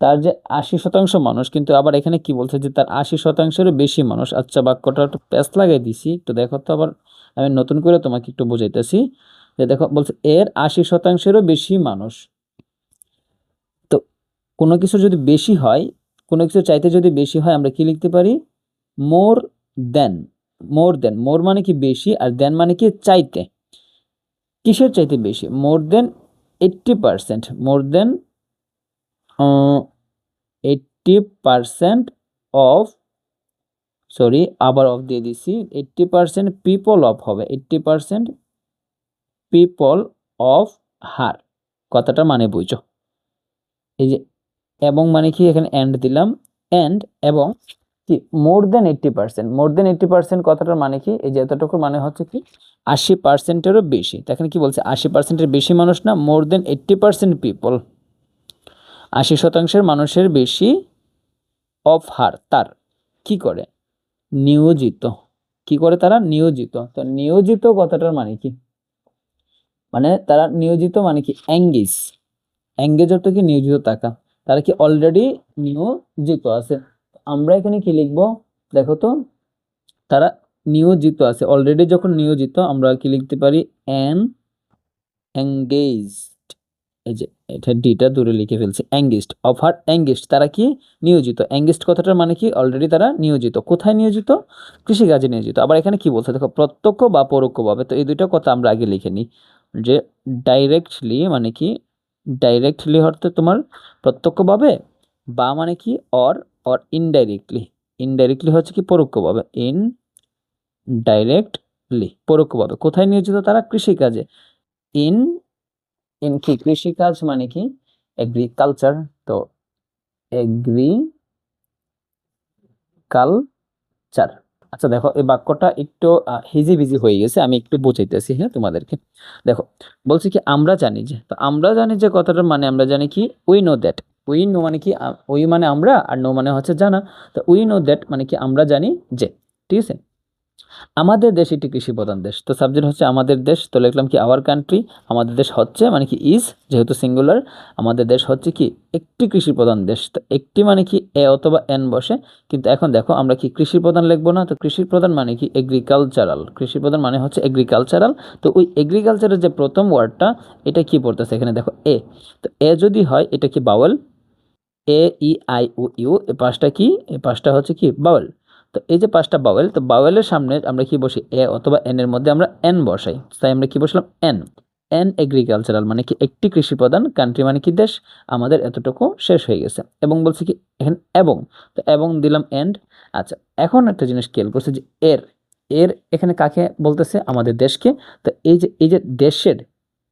তার যে 80% মানুষ, কিন্তু আবার এখানে কি বলছে যে তার 80%-এরও বেশি মানুষ। আচ্ছা, বাক্যটা একটু প্যাচ লাগাই দিছি, তো দেখো তো আবার আমি নতুন করে তোমাকে একটু বুঝাইতেছি। যে দেখো বলছে এর 80%-এরও বেশি মানুষ। তো কোনো কিছু যদি বেশি হয়, কোনো কিছু চাইতে যদি বেশি হয়, আমরা কি লিখতে পারি? মোর দেন। মোর দেন, মোর মানে কি? বেশি, আর দেন মানে কি? চাইতে। কিসের চাইতে বেশি? মোর দেন 80%, মোর দেন 80% অফ, সরি আবার অফ দিয়ে দিছি, 80% পিপল অফ হবে, 80% পিপল অফ হার। কথাটা মানে বুঝো। এই যে এবং মানে কি? এখানে এন্ড দিলাম, এন্ড এবং কি? মোর দেন 80%। মোর দেন 80% কথাটার মানে কি? এই যে এতটুকু মানে হচ্ছে কি? 80%-এরও বেশি। তো এখানে কি বলছে? 80%-এর বেশি মানুষ না, মোর দেন 80% পিপল, 80% মানুষের বেশি, অফ হার তার, কি করে? নিয়োজিত। কি করে তারা? নিয়োজিত। তো নিয়োজিত কথাটার মানে কি? মানে তারা নিয়োজিত মানে কি? এঙ্গেজ। এঙ্গেজ অর্থ কি? নিয়োজিত থাকা। তারা কি অলরেডি নিয়োজিত আছে। আমরা এখানে কি লিখবো? দেখো তো, তারা নিয়োজিত আছে। অলরেডি যখন নিয়োজিত, আমরা কি লিখতে পারি? এঙ্গেজড। এই যে এটা ডিটা দূরে লিখে ফেলছি, এঙ্গেজড। অফ হার এঙ্গেজড, তারা কি? নিয়োজিত। এঙ্গেজড কথাটার মানে কি? অলরেডি তারা নিয়োজিত। কোথায় নিয়োজিত? কৃষিকাজে নিয়োজিত। আবার এখানে কি বলছে দেখো, প্রত্যক্ষ বা পরোক্ষভাবে। তো এই দুইটা কথা আমরা আগে লিখে নিই। যে ডাইরেক্টলি মানে কি? ডাইরেক্টলি অর্থে তোমার প্রত্যক্ষভাবে, বা মানে কি? Or, or indirectly. ইনডাইরেক্টলি হচ্ছে কি? পরোক্ষভাবে। ইনডাইরেক্টলি পরোক্ষভাবে। কোথায় নিয়োজিত তারা? কৃষিকাজে। ইন ইন কি? কৃষিকাজ মানে কি? এগ্রিকালচার। তো এগ্রিকালচার। আচ্ছা দেখো, এই বাক্যটা একটু হিজিবিজি হয়ে গেছে, আমি একটু বুঝাইতেছি হ্যাঁ তোমাদেরকে। দেখো বলছি কি? আমরা জানি যে। তো আমরা জানি যে কথাটার মানে আমরা জানি কি? We know that. We know মানে কি? উই মানে আমরা, আর নো মানে হচ্ছে জানা। তো উই নো দ্যাট মানে কি? আমরা জানি যে, ঠিক আছে। আমাদের দেশ একটি কৃষি প্রধান দেশ, তো সাবজেক্ট হচ্ছে আমাদের দেশ, তো লিখলাম কি আওয়ার কান্ট্রি। আমাদের দেশ হচ্ছে মানে কি ইজ, যেহেতু সিঙ্গুলার, আমাদের দেশ হচ্ছে কি একটি কৃষি প্রধান দেশ। তো একটি মানে কি এ অথবা এন বসে, কিন্তু এখন দেখো আমরা কি কৃষি প্রধান লিখবো না, তো কৃষি প্রধান মানে কি এগ্রিকালচারাল, কৃষি প্রধান মানে হচ্ছে এগ্রিকালচারাল। তো ওই এগ্রিকালচারের যে প্রথম ওয়ার্ডটা, এটা কি পড়তেছে এখানে দেখো এ, তো এ যদি হয় এটা কি vowel, A E I O U, এই পাঁচটা কি, এই পাঁচটা হচ্ছে কি বাওয়েল। তো এই যে পাঁচটা বাওয়েল, তো বাওয়েলের সামনে আমরা কি বসি, এ অথবা এন এর মধ্যে আমরা এন বসাই, তাই আমরা কি বসলাম এন। এন এগ্রিকালচারাল মানে কি একটি কৃষি প্রধান, কান্ট্রি মানে কি দেশ, আমাদের এতটুকু শেষ হয়ে গেছে। এবং বলছি কি এখানে এবং, তো এবং দিলাম এন্ড। আচ্ছা, এখন একটা জিনিস খেয়াল করছে যে এর, এর এখানে কাকে বলতেছে, আমাদের দেশকে। তো এই যে দেশের,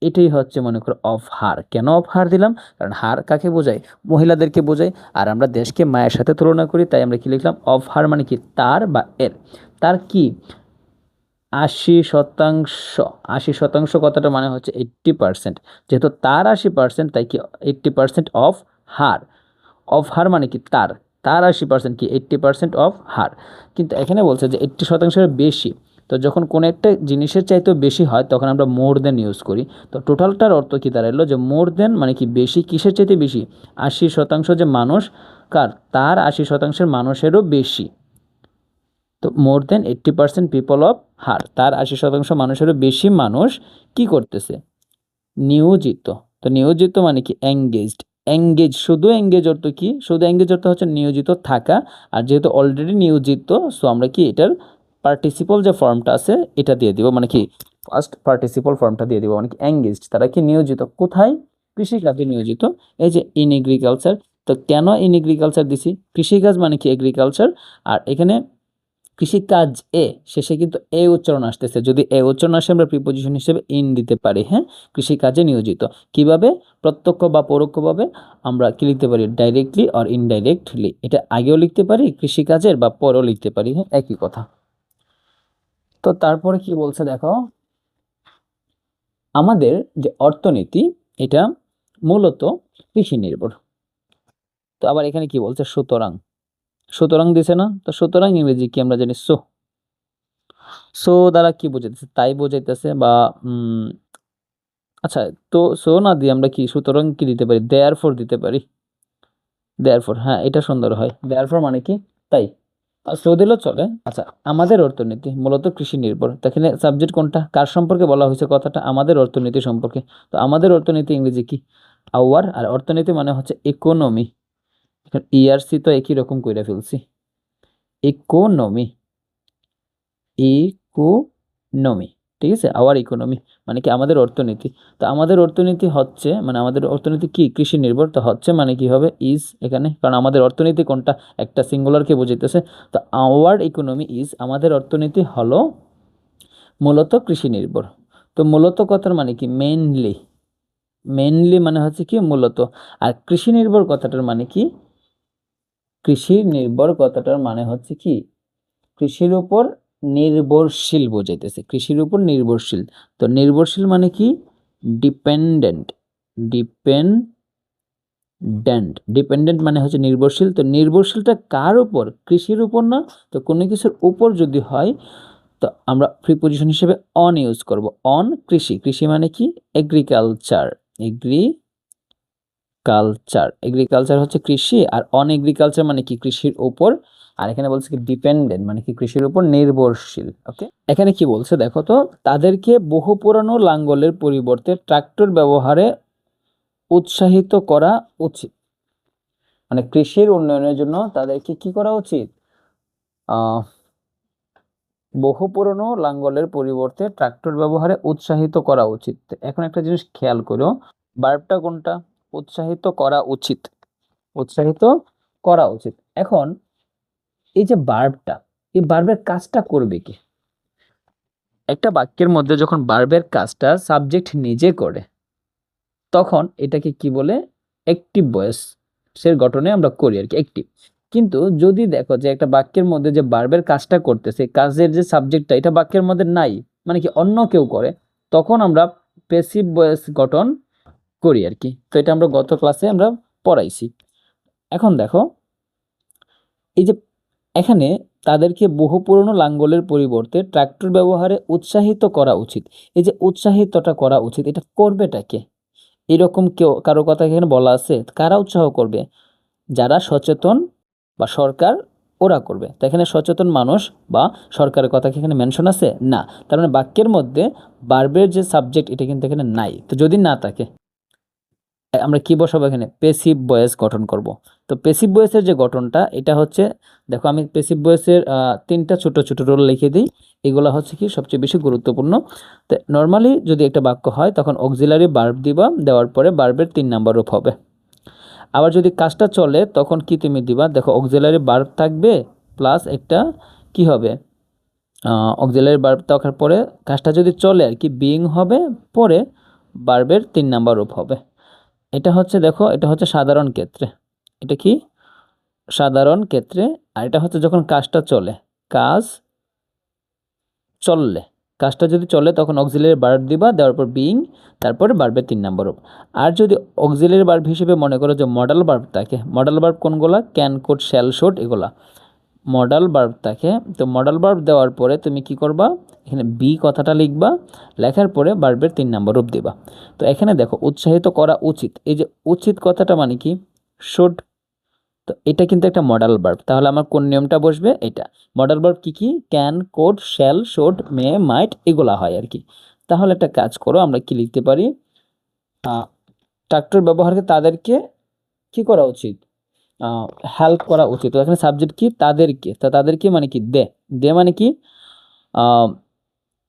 এটাই হচ্ছে মনে করো অফ হার। কেন অফ হার দিলাম, কারণ হার কাকে বোঝায়, মহিলাদেরকে বোঝায়, আর আমরা দেশকে মায়ের সাথে তুলনা করি, তাই আমরা কি লিখলাম অফ হার মানে কি তার বা এর। তার কি 80%, 80% কথাটা মানে হচ্ছে 80%, যেহেতু তার 80%, তাই কি 80% অফ হার। অফ হার মানে কি তার, তার 80% কি 80% অফ হার। কিন্তু এখানে বলছে যে 80%-এর বেশি, তো যখন কোনো একটা জিনিসের চাইতেও বেশি হয় তখন আমরা মোর দেন ইউজ করি। তো টোটালটার অর্থ কি দাঁড়ালো, যে মোর দেন মানে কি বেশি, কিসের চাইতে বেশি, 80% যে মানুষ, কার, তার 80%-এর মানুষেরও বেশি। তো মোর দেন 80% পিপল অফ হার, তার 80% মানুষেরও বেশি মানুষ কি করতেছে, নিয়োজিত। তো নিয়োজিত মানে কি এঙ্গেজড। এঙ্গেজ, শুধু এঙ্গেজ অর্থ কি, শুধু এঙ্গেজ অর্থ হচ্ছে নিয়োজিত থাকা। আর যেহেতু অলরেডি নিয়োজিত, সো আমরা কি এটার পার্টিসিপল যে ফর্মটা আছে এটা দিয়ে দিব, মানে কি ফার্স্ট পার্টিসিপল ফর্মটা দিয়ে দিব, মানে কি এঙ্গেজড, তারা কি নিয়োজিত কোথায়, কৃষিকাজে নিয়োজিত। এই যে ইন এগ্রিকালচার, তো কেন ইন এগ্রিকালচার দিছি, কৃষিকাজ মানে কি এগ্রিকালচার, আর এখানে কৃষিকাজ এ, শেষে কিন্তু এ উচ্চারণ আসতেছে, যদি এ উচ্চারণ আসে আমরা প্রিপোজিশন হিসেবে ইন দিতে পারি। হ্যাঁ, কৃষিকাজে নিয়োজিত কিভাবে, প্রত্যক্ষ বা পরোক্ষভাবে, আমরা কি লিখতে পারি ডাইরেক্টলি অর ইনডাইরেক্টলি, এটা আগেও লিখতে পারি কৃষিকাজের, বা পরেও লিখতে পারি, হ্যাঁ একই কথা। তো তারপরে কি বলছে দেখো, আমাদের যে অর্থনীতি, এটা মূলত কৃষি নির্ভর। তো আবার এখানে কি বলছে, সুতরাং, সুতরাং দিছে না, তো সুতরাং ইংরেজি কি আমরা জানি সো। সো দ্বারা কি বোঝাইতেছে, তাই বোঝাইতেছে, বা আচ্ছা, তো সো না দিয়ে আমরা কি সুতরাং কি দিতে পারি, দেয়ারফর দিতে পারি। দেয়ারফর, হ্যাঁ এটা সুন্দর হয়, দেয়ারফর মানে কি তাই, আর সো দিলেও চলে। আচ্ছা, আমাদের অর্থনীতি মূলত কৃষি নির্ভর, তো এখানে সাবজেক্ট কোনটা, কার সম্পর্কে বলা হয়েছে কথাটা, আমাদের অর্থনীতি সম্পর্কে। তো আমাদের অর্থনীতি ইংরেজি কি আওয়ার, আর অর্থনীতি মানে হচ্ছে ইকোনমি। ইআরসি তো একই রকম কইরা ফেলছি, ইকোনমি, ইকোনমি, ঠিক আছে, আওয়ার ইকোনমি মানে কি আমাদের অর্থনীতি। তো আমাদের অর্থনীতি হচ্ছে মানে আমাদের অর্থনীতি কি কৃষি নির্ভর, তো হচ্ছে মানে কি হবে ইজ এখানে, কারণ আমাদের অর্থনীতি কোনটা, একটা সিঙ্গুলারকে বোঝাইতেছে। তো আওয়ার ইকোনমি ইজ, আমাদের অর্থনীতি হলো মূলত কৃষি নির্ভর। তো মূলত কথার মানে কি মেইনলি, মেইনলি মানে হচ্ছে কি মূলত। আর কৃষি নির্ভর কথাটার মানে কি, কৃষি নির্ভর কথাটার মানে হচ্ছে কি কৃষির উপর নির্ভরশীল বোঝাইতেছে, কৃষির উপর নির্ভরশীল। তো নির্ভরশীল মানে কি ডিপেন্ডেন্ট, ডিপেন্ডেন্ট মানে হচ্ছে নির্ভরশীল। তো নির্ভরশীলটা কার উপর, কৃষির উপর না। তো কোনো কিছুর উপর যদি হয়, তো আমরা প্রিপোজিশন হিসেবে অন ইউজ করব, অন কৃষি, কৃষি মানে কি এগ্রিকালচার, এগ্রিকালচার হচ্ছে কৃষি, আর অন এগ্রিকালচার মানে কি কৃষির উপর। আর এখানে বলছে কি ডিপেন্ডেন্ট মানে কি কৃষির উপর নির্ভরশীল। ওকে, এখানে কি বলছে দেখো তো, তাদেরকে বহু পুরানো লাঙ্গলের পরিবর্তে ট্রাক্টর ব্যবহারে উৎসাহিত করা উচিত। মানে কৃষির উন্নয়নের জন্য তাদেরকে কি করা উচিত, আহ বহু পুরানো লাঙ্গলের পরিবর্তে ট্রাক্টর ব্যবহারে উৎসাহিত করা উচিত। এখন একটা জিনিস খেয়াল করো, ভার্বটা কোনটা, উৎসাহিত করা উচিত, উৎসাহিত করা উচিত। এখন এই যে ভার্বটা, এই ভার্বের কাজটা করবে কি, একটা বাক্যের মধ্যে যখন ভার্বের কাজটা সাবজেক্ট নিজে করে, তখন এটাকে কি বলে, অ্যাক্টিভ ভয়েসের গঠনে আমরা করি আর কি, অ্যাক্টিভ। কিন্তু যদি দেখো যে একটা বাক্যের মধ্যে যে ভার্বের কাজটা করতেছে, কাজের যে সাবজেক্টটা এটা বাক্যের মধ্যে নাই, মানে কি অন্য কেউ করে, তখন আমরা প্যাসিভ ভয়েস গঠন করি আর কি। তো এটা আমরা গত ক্লাসে আমরা পড়াইছি। এখন দেখো, এই যে এখানে তাদেরকে বহু পুরনো লাঙ্গলের পরিবর্তে ট্রাক্টর ব্যবহারে উৎসাহিত করা উচিত। এই যে উৎসাহিতটা করা উচিত, এটা করবেটা কে? এরকম কেউ কারো কথা এখানে বলা আছে? কারা উৎসাহ করবে? যারা সচেতন বা সরকার, ওরা করবে। তো এখানে সচেতন মানুষ বা সরকারের কথা কি এখানে মেনশন আছে? না। তার মানে বাক্যের মধ্যে ভার্বের যে সাবজেক্ট এটা কিন্তু এখানে নাই। তো যদি না থাকে আমরা কি বসাবো এখানে? প্যাসিভ ভয়েস গঠন করব। তো প্যাসিভ ভয়েসের যে গঠনটা এটা হচ্ছে, দেখো আমি প্যাসিভ ভয়েসের 3টা ছোট ছোট রোল লিখে দিই। এগুলো হচ্ছে কি সবচেয়ে বেশি গুরুত্বপূর্ণ। তো নর্মালি যদি একটা বাক্য হয় তখন অক্সিলারি ভার্ব দিবা, দেওয়ার পরে ভার্বের 3 নাম্বার রূপ হবে। আবার যদি কাজটা চলে তখন কি তুমি দিবা? দেখো অক্সিলারি ভার্ব থাকবে প্লাস একটা কি হবে, অক্সিলারি ভার্ব থাকার পরে কাজটা যদি চলে আর কি বিইং হবে, পরে ভার্বের 3 নাম্বার রূপ হবে। এটা হচ্ছে দেখো, এটা হচ্ছে সাধারণ ক্ষেত্রে, এটা কি সাধারণ ক্ষেত্রে। আর এটা হচ্ছে যখন কাজটা চলে, কাজ চললে, কাজটা যদি চলে তখন অক্সিলারি ভার্ব দিবা, দেওয়ার পর বিইং, তারপরে ভার্বের 3 নাম্বার রূপ। আর যদি অক্সিলারি ভার্ব হিসেবে মনে করো যে মডাল ভার্ব থাকে, মডাল ভার্ব কোনগুলা? ক্যান, কুড, শ্যাল, শুড, এগুলা মডাল ভার্ব থাকে। তো মডাল ভার্ব দেওয়ার পরে তুমি কি করবা? এখানে বি কথাটা লিখবা, লেখার পরে ভার্বের 3 নাম্বার রূপ দিবা। তো এখানে দেখো উৎসাহিত করা উচিত, এই যে উচিত কথাটা মানে কি? শুড। তো এটা কিন্তু একটা মডাল ভার্ব, তাহলে আমার কোন নিয়মটা বসবে? এটা মডাল ভার্ব কি কি? ক্যান, কোড, শ্যাল, শুড, মে, মাইট, এগুলা হয় আর কি। তাহলে একটা কাজ করো, আমরা কি লিখতে পারি? ট্রাক্টর ব্যবহারকে তাদেরকে কি করা উচিত? হেল্প করা উচিত। তো এখানে সাবজেক্ট কি? তাদেরকে। তো তাদেরকে মানে কি? দে। দে মানে কি? আহ,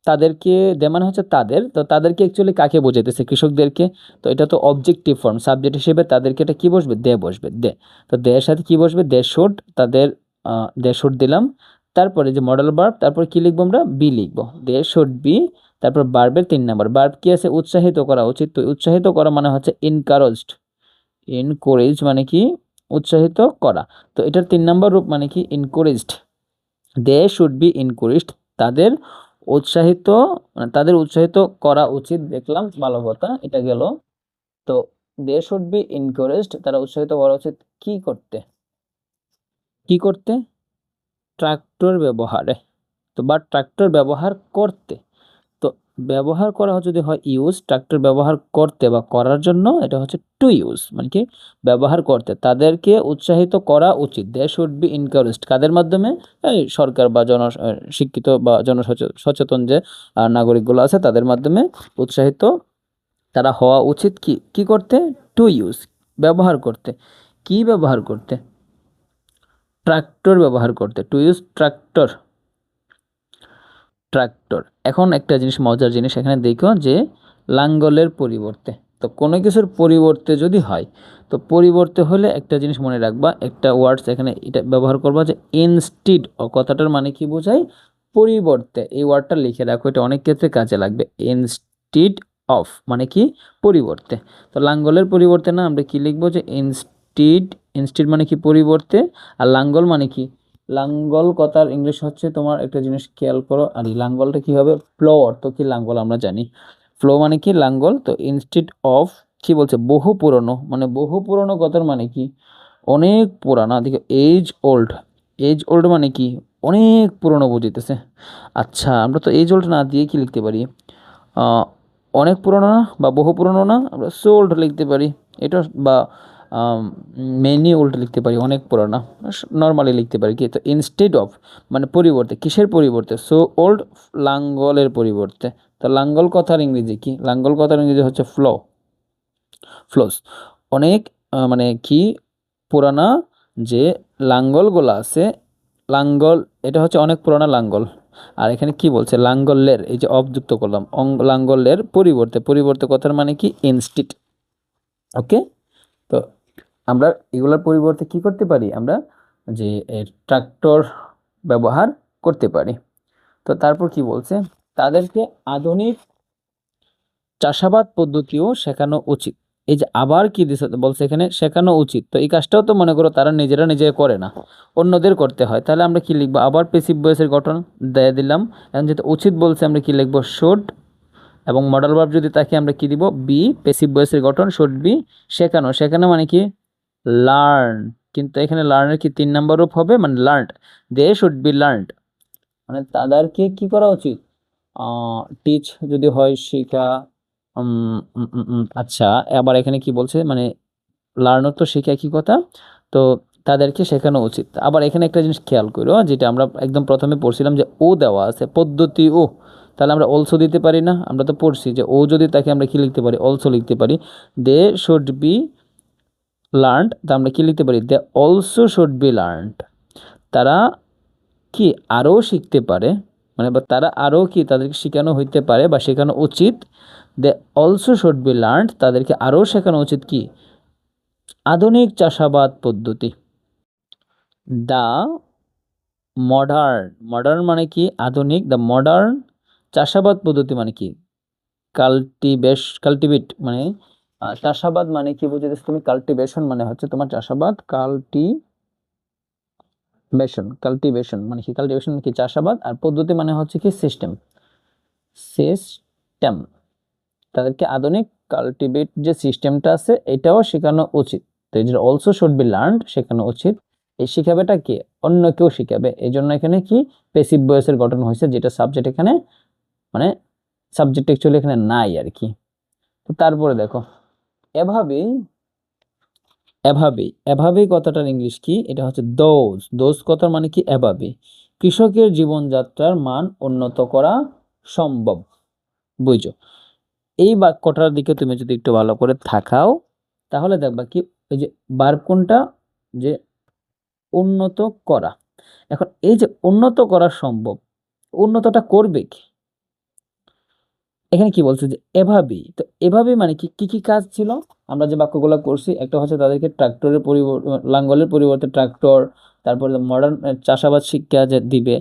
তাদেরকে, দে মানে হচ্ছে তাদের। তো তাদেরকে অ্যাকচুয়ালি কাকে বোঝাইতেছে? কৃষকদেরকে। তো এটা তো অবজেক্টিভ ফর্ম, সাবজেক্ট হিসেবে তাদেরকে এটা কি বসবে? দে বসবে, দে। তো দে এর সাথে কি বসবে? দে শুড, তাদের দে শুড দিলাম। তারপরে যে মডেল ভার্ব, তারপর কি লিখবো আমরা? বি লিখবো, দে শুড বি। তারপর ভার্বের 3 নাম্বার ভার্ব কি আছে? উৎসাহিত করা উচিত। তো উৎসাহিত করা মানে হচ্ছে ইনকারেজড। এনকারেজ মানে কি? উৎসাহিত করা। তো এটার 3 নাম্বার রূপ মানে কি? Encouraged. They should be encouraged, তাদের উৎসাহিত, মানে তাদের উৎসাহিত করা উচিত। দেখলাম ভালো কথা, এটা গেল। তো দে শুড বি এনকারেজড, তারা উৎসাহিত করা উচিত কি করতে? কি করতে? ট্রাক্টর ব্যবহারে। তো বা ট্রাক্টর ব্যবহার করতে। তো ব্যবহার করা যদি হয় ইউজ, ট্রাক্টর ব্যবহার করতে বা করার জন্য এটা হচ্ছে টু ইউজ, মানে কি? ব্যবহার করতে তাদেরকে উৎসাহিত করা উচিত। দে শুড বি এনকারেজড, কাদের মাধ্যমে? এই সরকার বা শিক্ষিত বা সচেতন যে নাগরিকগুলো আছে তাদের মাধ্যমে উৎসাহিত তারা হওয়া উচিত কি কি করতে? টু ইউজ, ব্যবহার করতে। কি ব্যবহার করতে? ট্রাক্টর ব্যবহার করতে, টু ইউজ ট্রাক্টর। ট্রাক্টর। এখন একটা জিনিস, মজার জিনিস এখানে দেখো যে লাঙ্গলের পরিবর্তে, তো কোনো কিছুর পরিবর্তে যদি হয়, তো পরিবর্তে হলে একটা জিনিস মনে রাখবা, একটা ওয়ার্ডস এখানে এটা ব্যবহার করবা যে ইনস্টিড, ও কথাটার মানে কি বোঝায়? পরিবর্তে। এই ওয়ার্ডটা লিখে রাখো, এটা অনেক ক্ষেত্রে কাজে লাগবে। ইনস্টিড অফ মানে কি? পরিবর্তে। তো লাঙ্গলের পরিবর্তে না আমরা কি লিখবো? যে ইনস্টিড। ইনস্টিড মানে কি? পরিবর্তে। আর লাঙ্গল মানে কি? লাঙ্গল কথার ইংলিশ হচ্ছে, তোমার একটা জিনিস খেয়াল করো, আর এই লাঙ্গলটা কি হবে? ফ্লো অর্থ কি লাঙ্গল আমরা জানি, ফ্লো মানে কি? লাঙ্গল। তো ইনস্টিড অফ কি বলছে? বহু পুরনো, মানে বহু পুরনো কথার মানে কি? অনেক পুরানা। দেখো এজ ওল্ড, এজ ওল্ড মানে কি? অনেক পুরনো বুঝিতেছে। আচ্ছা আমরা তো এজ ওল্ড না দিয়ে কি লিখতে পারি? অনেক পুরনো না বা বহু পুরনো না, আমরা সো ওল্ড লিখতে পারি। এটা বা মেনি ওল্ড লিখতে পারি, অনেক পুরোনো নর্মালি লিখতে পারি কি? তো ইনস্টেড অফ মানে পরিবর্তে, কিসের পরিবর্তে? সো ওল্ড, লাঙ্গলের পরিবর্তে। তো লাঙ্গল কথার ইংরেজি কি? লাঙ্গল কথার ইংরেজি হচ্ছে ফ্লো, ফ্লোস। অনেক মানে কি? পুরানা যে লাঙ্গলগুলো আছে, লাঙ্গল এটা হচ্ছে অনেক পুরানা লাঙ্গল। আর এখানে কি বলছে? লাঙ্গলের, এই যে অবযুক্ত করলাম, লাঙ্গলের পরিবর্তে। পরিবর্তে কথার মানে কি? ইনস্টিড। ওকে। তো আমরা এগুলোর পরিবর্তে কি করতে পারি? আমরা যে ট্রাক্টর ব্যবহার করতে পারি। তো তারপর কি বলছে? তাদেরকে আধুনিক চাষাবাদ পদ্ধতিও শেখানো উচিত। এই যে আবার কি দিছে বলছে এখানে? শেখানো উচিত। তো এই কাজটাও তো মনে করো তারা নিজেরা নিজে করে না, অন্যদের করতে হয়। তাহলে আমরা কি লিখবো? আবার প্যাসিভ ভয়েসের গঠন দিয়ে দিলাম। এখন যেহেতু উচিত বলছে আমরা কি লিখবো? শুড। এবং মডেল ভার্ব যদি তাকে আমরা কি দিব? বি। প্যাসিভ ভয়েসের গঠন শুড বি। শেখানো, শেখানো মানে কি? লার্ন। কিন্তু এখানে লার্নের কি 3 নাম্বার রূপ হবে, মানে learned, they should be learned, মানে তাদেরকে কি করা উচিত, টিচ যদি হয় শিখা। আচ্ছা, আবার এখানে কি বলছে, মানে লার্নার তো শেখা একই কথা, তো তাদেরকে শেখানো উচিত। আবার এখানে একটা জিনিস খেয়াল করো, যেটা আমরা একদম প্রথমে পড়ছিলাম যে ও দেওয়া আছে পদ্ধতি ও, তাহলে আমরা অলসো দিতে পারি না? আমরা তো পড়ছি যে ও যদি তাকে আমরা কি লিখতে পারি, অলসো লিখতে পারি। দে শুড বি লার্নড, তা আমরা কি লিখতে পারি, they also should be learned. তারা কি আরও শিখতে পারে, মানে বা তারা আরও কি তাদেরকে শেখানো হইতে পারে বা শেখানো উচিত। They also should be learned, তাদেরকে আরও শেখানো উচিত কি, আধুনিক চাষাবাদ পদ্ধতি। দ্য মডার্ন, মডার্ন মানে কি আধুনিক, দ্য মডার্ন চাষাবাদ পদ্ধতি মানে কি, কাল্টিভেট মানে চাষাবাদ মানে কি বুঝেছো তুমি, কাল্টিভেশন মানে হচ্ছে তোমার চাষাবাদ, কাল্টিভেশন মানে কি, কাল্টিভেশন কি চাষাবাদ, আর পদ্ধতি মানে হচ্ছে কি সিস্টেম, সিস্টেম। তাদেরকে আধুনিক কাল্টিভেট যে সিস্টেমটা আছে এটাও শেখানো উচিত। তো এই যে অলসো শুড বি লার্নড শেখানো উচিত, এই শিখাবেটা কি, অন্য কেউ শিখাবে, এই জন্য এখানে কি প্যাসিভ ভয়েসের গঠন হয়েছে, যেটা সাবজেক্ট এখানে, মানে সাবজেক্ট অ্যাকচুয়ালি এখানে নাই আর কি। তো তারপরে দেখো এভাবেই, এভাবেই কথাটার ইংলিশ কি, এটা হচ্ছে দোজ কথার মানে কি এভাবে কৃষকের জীবনযাত্রার মান উন্নত করা সম্ভব। বুঝছো? এই বাক্যটার দিকে তুমি যদি একটু ভালো করে তাকাও তাহলে দেখবা কি, এই যে ভার্ব কোনটা, যে উন্নত করা। এখন এই যে উন্নত করা সম্ভব, উন্নতটা করবে কি, এখানে কি বলছে যে এভাবেই, তো এভাবেই মানে কি কি কি কাজ ছিল আমরা যে বাক্যগুলো করছি, একটা হচ্ছে তাদেরকে ট্রাক্টরের লাঙ্গলের পরিবর্তে ট্রাক্টর, তারপরে মডার্ন চাষাবাদ শিক্ষা যে দিবে,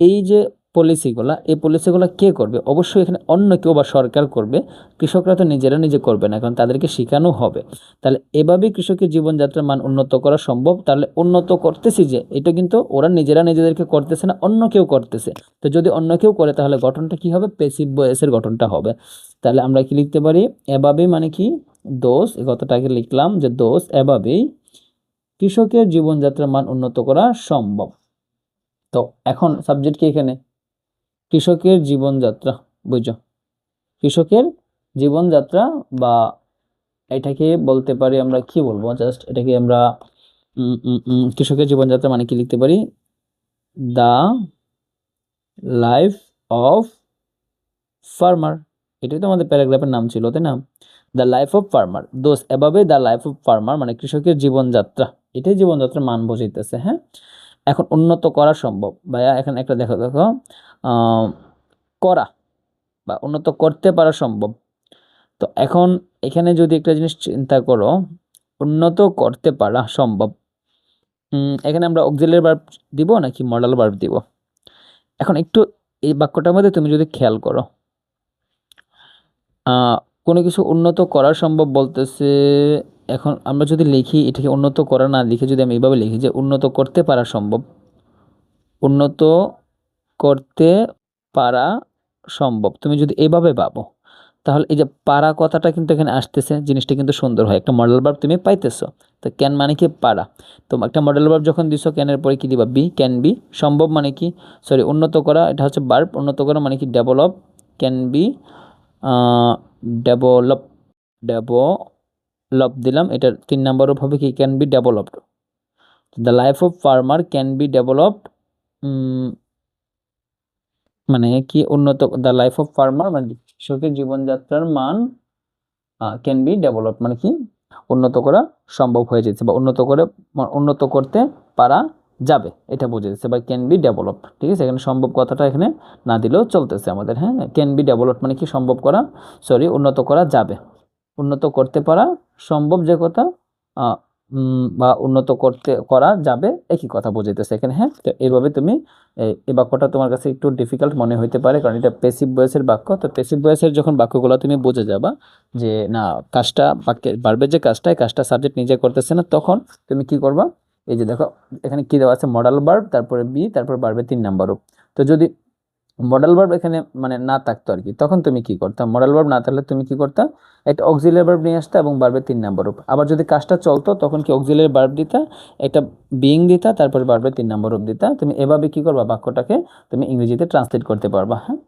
এই যে পলিসিগুলা, এই পলিসিগুলা কে করবে, অবশ্যই এখানে অন্য কেউ বা সরকার করবে, কৃষকরা তো নিজেরা নিজে করবে না, কারণ তাদেরকে শেখানো হবে। তাহলে এভাবেই কৃষকের জীবনযাত্রার মান উন্নত করা সম্ভব, তাহলে উন্নত করতেছি যে এটা কিন্তু ওরা নিজেরা নিজেদেরকে করতেছে না, অন্য কেউ করতেছে। তো যদি অন্য কেউ করে তাহলে গঠনটা কি হবে, প্যাসিভ ভয়েসের গঠনটা হবে। তাহলে আমরা কি লিখতে পারি, এভাবে মানে কি দোষ, এই কথাটাকে লিখলাম যে দোষ এভাবেই কৃষকের জীবনযাত্রার মান উন্নত করা সম্ভব। তো এখন সাবজেক্ট কি এখানে, কৃষকের জীবনযাত্রা, বুঝছো, কৃষকের জীবনযাত্রা, বা এটাকে বলতে পারি আমরা কি বলবো, জাস্ট এটাকে আমরা কৃষকের জীবনযাত্রা মানে কি লিখতে পারি, দা লাইফ অফ ফার্মার। এটাই তো আমাদের প্যারাগ্রাফের নাম ছিল, তাই না? The life of farmer, those এভাবে দ্য লাইফ অফ ফার্মার মানে কৃষকের জীবনযাত্রা, এটাই জীবনযাত্রার মান বোঝাইতেছে। হ্যাঁ, এখন উন্নত করা সম্ভব, ভাইয়া এখানে একটা দেখো দেখো করা বা উন্নত করতে পারা সম্ভব। তো এখন এখানে যদি একটা জিনিস চিন্তা করো, উন্নত করতে পারা সম্ভব, এখানে আমরা অক্সিলারি ভার্ব দিব নাকি মডাল ভার্ব দিব? এখন একটু এই বাক্যটার মধ্যে তুমি যদি খেয়াল করো, কোনো কিছু উন্নত করা সম্ভব বলতেছে। এখন আমরা যদি লিখি এটাকে উন্নত করা না লিখে যদি আমি এইভাবে লিখি যে উন্নত করতে পারা সম্ভব, উন্নত করতে পারা সম্ভব, তুমি যদি এইভাবে ভাবো তাহলে এই যে পারা কথাটা কিন্তু এখানে আসতেছে, জিনিসটা কিন্তু সুন্দর হয়, একটা মডেল ভার্ব তুমি পাইতেছো। তো ক্যান মানে কি পারা, তো একটা মডেল ভার্ব যখন দিছো ক্যানের পরে কি দিবা, বি, ক্যান বি। সম্ভব মানে কি, সরি উন্নত করা এটা হচ্ছে ভার্ব, উন্নত করা মানে কি develop, can be develop, develop দিলাম, এটার 3 নাম্বার হবে কি, can be developed. The life of farmer can be developed, মানে কি উন্নত, দ্য লাইফ অফ ফার্মার মানে কৃষকের জীবনযাত্রার মান ক্যান বি ডেভেলপ মানে কি উন্নত করা সম্ভব হয়ে যেতে, বা উন্নত করতে পারা যাবে, এটা বুঝে যাচ্ছে, বা ক্যান বি ডেভেলপ। ঠিক আছে, এখানে সম্ভব কথাটা এখানে না দিলেও চলতেছে আমাদের। হ্যাঁ, ক্যান বি ডেভেলপ মানে কি সম্ভব করা, সরি উন্নত করা যাবে, উন্নত করতে পারা সম্ভব যে কথা, বা উন্নত করা যাবে একই কথা বোঝাইতেছে এখানে। হ্যাঁ, তো এইভাবে তুমি এই বাক্যটা তোমার কাছে একটু ডিফিকাল্ট মনে হইতে পারে, কারণ এটা প্যাসিভ ভয়েসের বাক্য। তো প্যাসিভ ভয়েসের যখন বাক্যগুলো তুমি বুঝে যাবা যে না কাজটা বাক্যের ভার্বের যে কাজটা, এই কাজটা সাবজেক্ট নিজে করতেছে না, তখন তুমি কি করবা, এই যে দেখো এখানে কি দেওয়া আছে, মডাল ভার্ব, তারপরে বি, তারপর ভার্বের 3 নাম্বার রূপ। তো যদি মডাল ভার্ব এখানে মানে না থাকতো আর কি, তখন তুমি কি করতাম? মডাল ভার্ব না থাকলে তুমি কি করতা? একটা অক্সিলিয়ারি ভার্ব নিয়ে আসতা এবং ভার্বের 3 নাম্বার রূপ। আবার যদি কাজটা চলতো তখন কি অক্সিলিয়ারি ভার্ব দিতা, একটা বিইং দিতা, তারপর ভার্বের 3 নাম্বার রূপ দিতা। তুমি এভাবে কি করবা, বাক্যটাকে তুমি ইংরেজিতে ট্রান্সলেট করতে পারবা। হ্যাঁ,